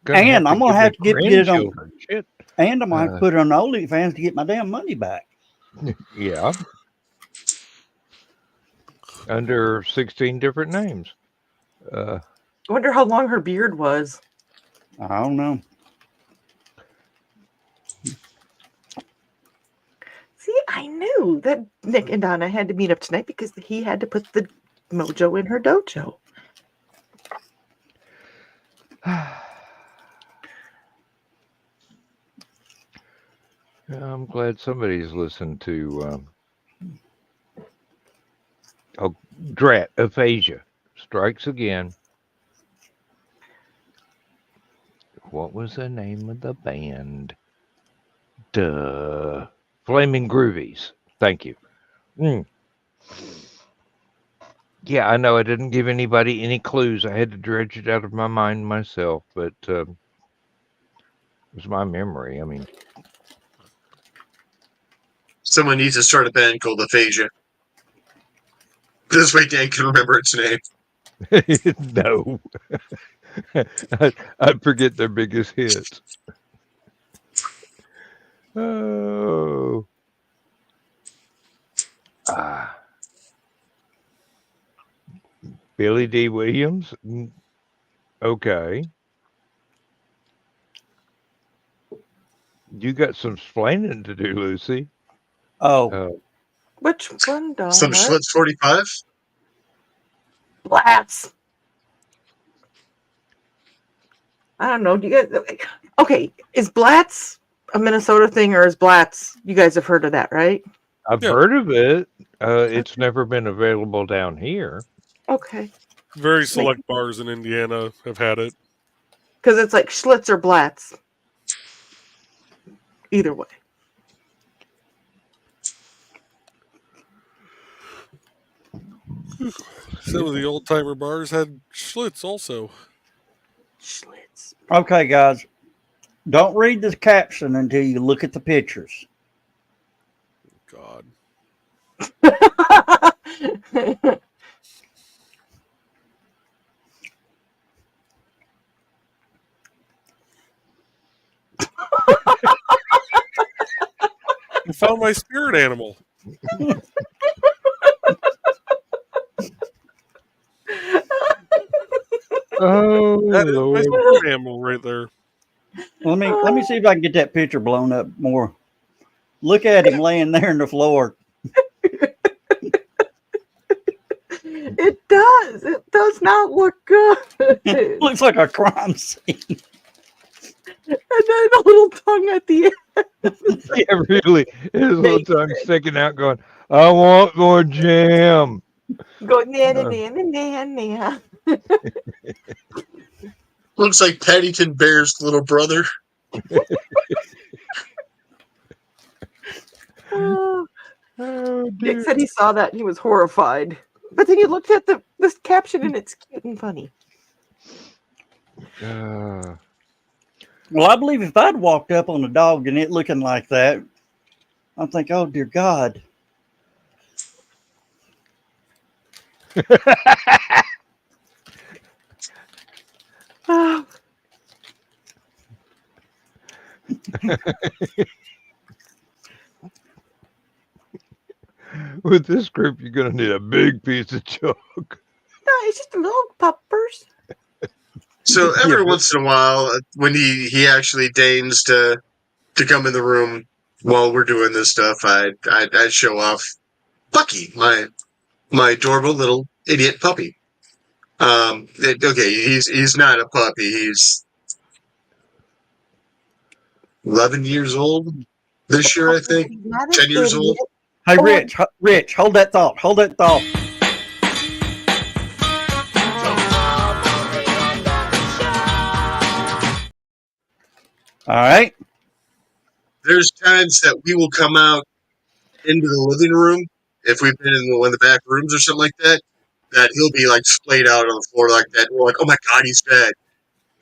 Gonna and I'm gonna give have to the get it on, grandchildren shit. and I'm gonna have to put it on OnlyFans to get my damn money back. Yeah. Under 16 different names. I wonder how long her beard was. I don't know. See, I knew that Nick and Donna had to meet up tonight because he had to put the mojo in her dojo. I'm glad somebody's listened to Drat Aphasia strikes again. What was the name of the band? Duh. Flaming Groovies. Thank you. Yeah, I know I didn't give anybody any clues. I had to dredge it out of my mind myself, but it was my memory. I mean, Someone needs to start a band called Aphasia. This way Dan can remember its name. no. I'd forget their biggest hits. Oh. Billy D. Williams? Okay. You got some explaining to do, Lucy. Oh, Which one, Donna? Some Schlitz 45? Blatz. I don't know. Do you guys? Okay, is Blatz a Minnesota thing or is Blatz? You guys have heard of that, right? I've heard of it. It's never been available down here. Okay. Very select bars in Indiana have had it. Because it's like Schlitz or Blatz. Either way. Some of the old timer bars had Schlitz also. Schlitz. okay, guys. Don't read the caption until you look at the pictures. God. I found my spirit animal. Oh, That is my Lord. spirit animal right there. Let me see if I can get that picture blown up more. Look at him laying there on the floor. It does. It does not look good. And Looks like a crime scene. then a little tongue at the end. Yeah, really. His little tongue sticking out going, I want more jam. Go na. Looks like Paddington Bear's little brother. Oh, Oh, Nick dear. said he saw that and he was horrified. But then he looked at this caption and it's cute and funny. Uh, Well, I believe if I'd walked up on a dog and it looking like that, I'd think, oh, dear God. Oh, with this group, you're going to need a big piece of chalk. no, it's just little puppers. So every Yeah. once in a while, when he actually deigns to come in the room while we're doing this stuff, I'd show off Bucky, my adorable little idiot puppy. Okay, he's not a puppy. He's 11 years old this year, I think. He's not 10 an years old. idiot. Hey, Oh. Rich, hold that thought. Hold that thought. All right. There's times that we will come out into the living room if we've been in one of the back rooms or something like that. That he'll be like splayed out on the floor like that. And we're like, oh my God, he's dead.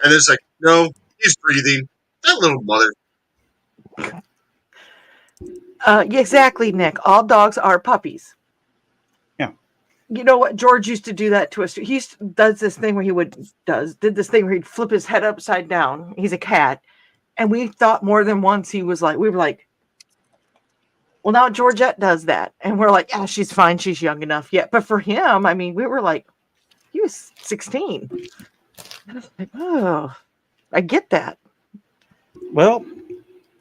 And it's like, no, he's breathing. That little mother. Exactly, Nick. All dogs are puppies. Yeah. You know what? George used to do that to us. Does this thing where did this thing where he'd flip his head upside down. He's a cat. And we thought more than once we were like, well, now Georgette does that. And we're like, yeah, she's fine. She's young enough yet. But for him, I mean, we were like, he was 16. And I was like, oh, I get that. Well,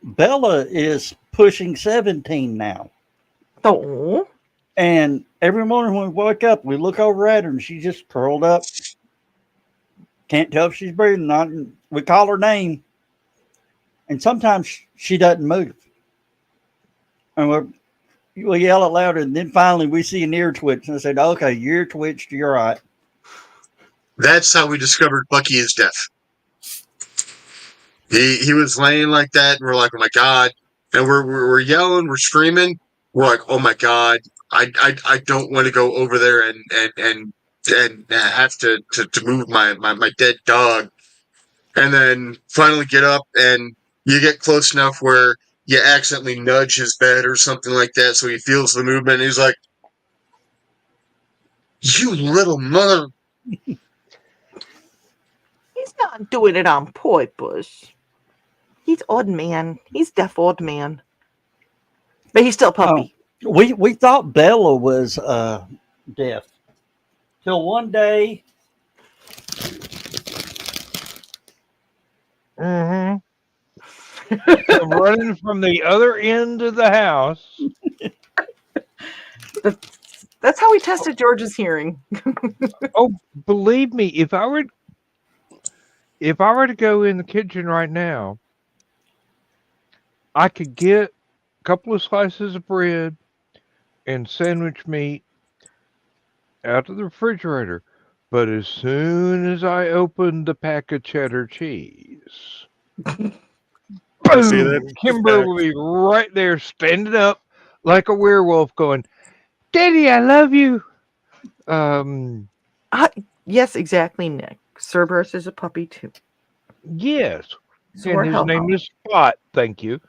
Bella is pushing 17 now. Oh, And every morning when we wake up, we look over at her and she's just curled up. Can't tell if she's breathing or not. We call her name. And sometimes she doesn't move. And we yell out louder. And then finally we see an ear twitch. And I said, okay, your ear twitched. You're right. That's how we discovered Bucky is deaf. He was laying like that, and we're like, oh my God. And we're yelling, we're screaming. We're like, oh my God. I don't want to go over there and have to move my dead dog. And then finally get up and you get close enough where you accidentally nudge his bed or something like that so he feels the movement. And he's like, you little mother. he's not doing it on purpose. He's odd man. He's deaf odd man. But he's still a puppy. We thought Bella was deaf. Till one day. Mm-hmm. I'm running from the other end of the house. That's how we tested George's hearing. Oh, believe me, if I were to go in the kitchen right now, I could get a couple of slices of bread and sandwich meat out of the refrigerator. But as soon as I opened the pack of cheddar cheese, boom, See that? Kimber will be right there standing up like a werewolf going, Daddy, I love you. Yes, exactly, Nick. Cerberus is a puppy too. Yes. So And we're his hellhound. name is Spot. Thank you.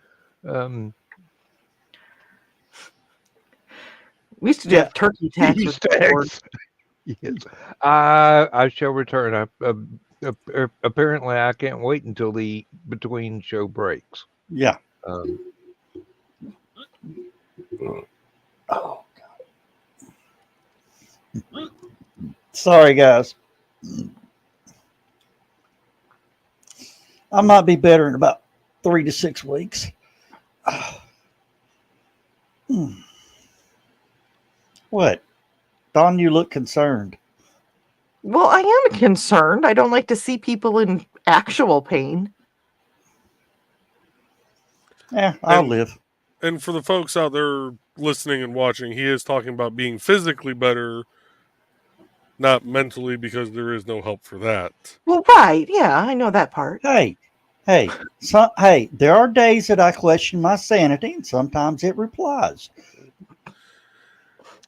We used to do have turkey tax with George. Yes. I shall return. Apparently, I can't wait until the between show breaks. Yeah. Sorry, guys. I might be better in about 3 to 6 weeks. What? Don, you look concerned. Well, I am concerned. I don't like to see people in actual pain. Yeah, I'll live. And for the folks out there listening and watching, he is talking about being physically better, not mentally, because there is no help for that. Well, right. Yeah, I know that part. Hey, there are days that I question my sanity, and sometimes it replies.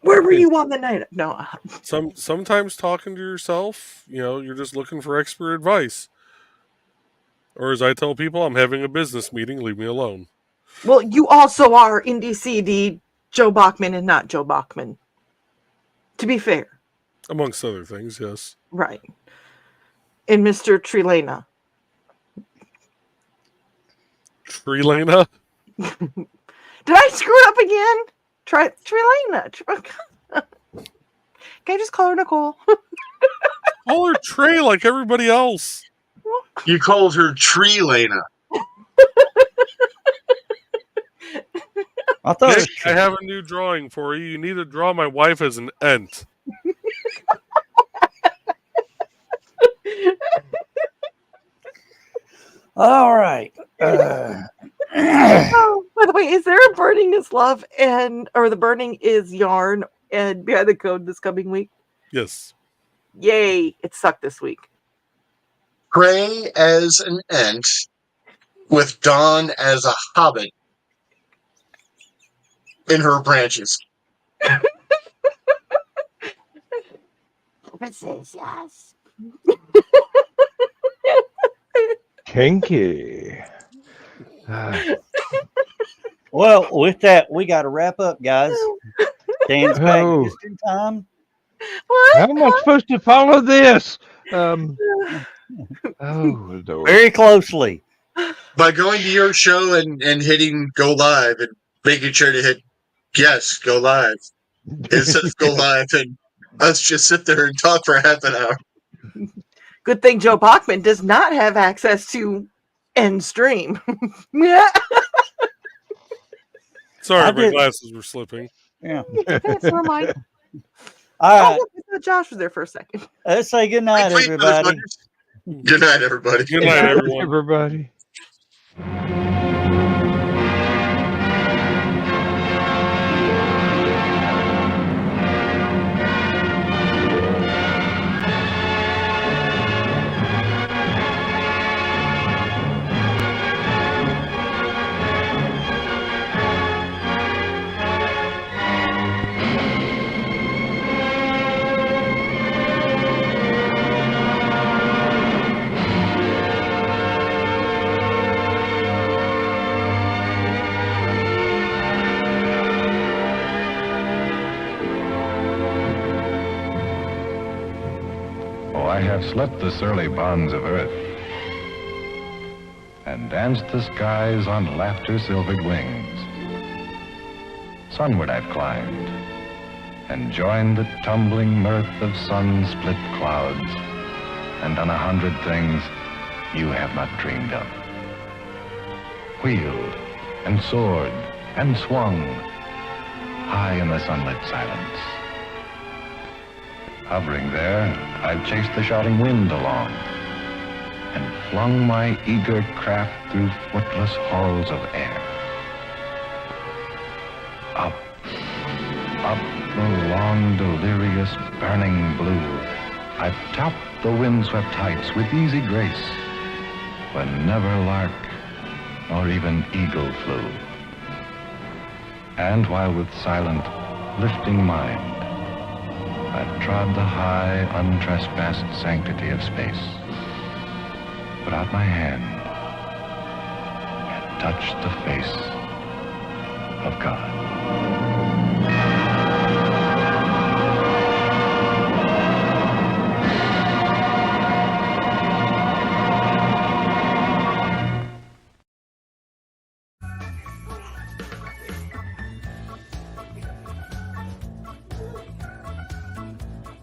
Where were you on the night? No. Sometimes talking to yourself, you're just looking for expert advice. Or as I tell people, I'm having a business meeting, leave me alone. Well, you also are in DCD Joe Bachman and not Joe Bachman. To be fair. Amongst other things, yes. Right. And Mr. Trilena. Trilena? Did I screw it up again? Trilena. Can I just call her Nicole? Call her Trey like everybody else. You called her Tree Lena. I thought Nick, I have a new drawing for you. You need to draw my wife as an ent. All right. Oh, by the way, is there a Burning is Love or the Burning is Yarn and Behind the Code this coming week? Yes. Yay. It sucked this week. Prey as an ent with Dawn as a hobbit in her branches. Princess, yes. Kinky. Well, with that, we got to wrap up, guys. Dan's back just in time. What? How am I supposed to follow this? Oh, Lord. Very closely. By going to your show and hitting go live and making sure to hit yes, go live. Instead of go live and us just sit there and talk for half an hour. Good thing Joe Bachman does not have access to end stream. Sorry, my glasses were slipping. Yeah. That's for mine. All right. Oh, look, Josh was there for a second. Let's say good night, everybody. Good night, everybody. Good night, everyone. Everybody. I have slept the surly bonds of earth and danced the skies on laughter-silvered wings. Sunward I've climbed and joined the tumbling mirth of sun-split clouds and done 100 things you have not dreamed of. Wheeled and soared and swung high in the sunlit silence. Hovering there, I've chased the shouting wind along and flung my eager craft through footless halls of air. Up, up the long, delirious, burning blue, I've topped the windswept heights with easy grace, when never lark nor even eagle flew. And while with silent, lifting mind, I've trod the high, untrespassed sanctity of space, put out my hand, and touched the face of God.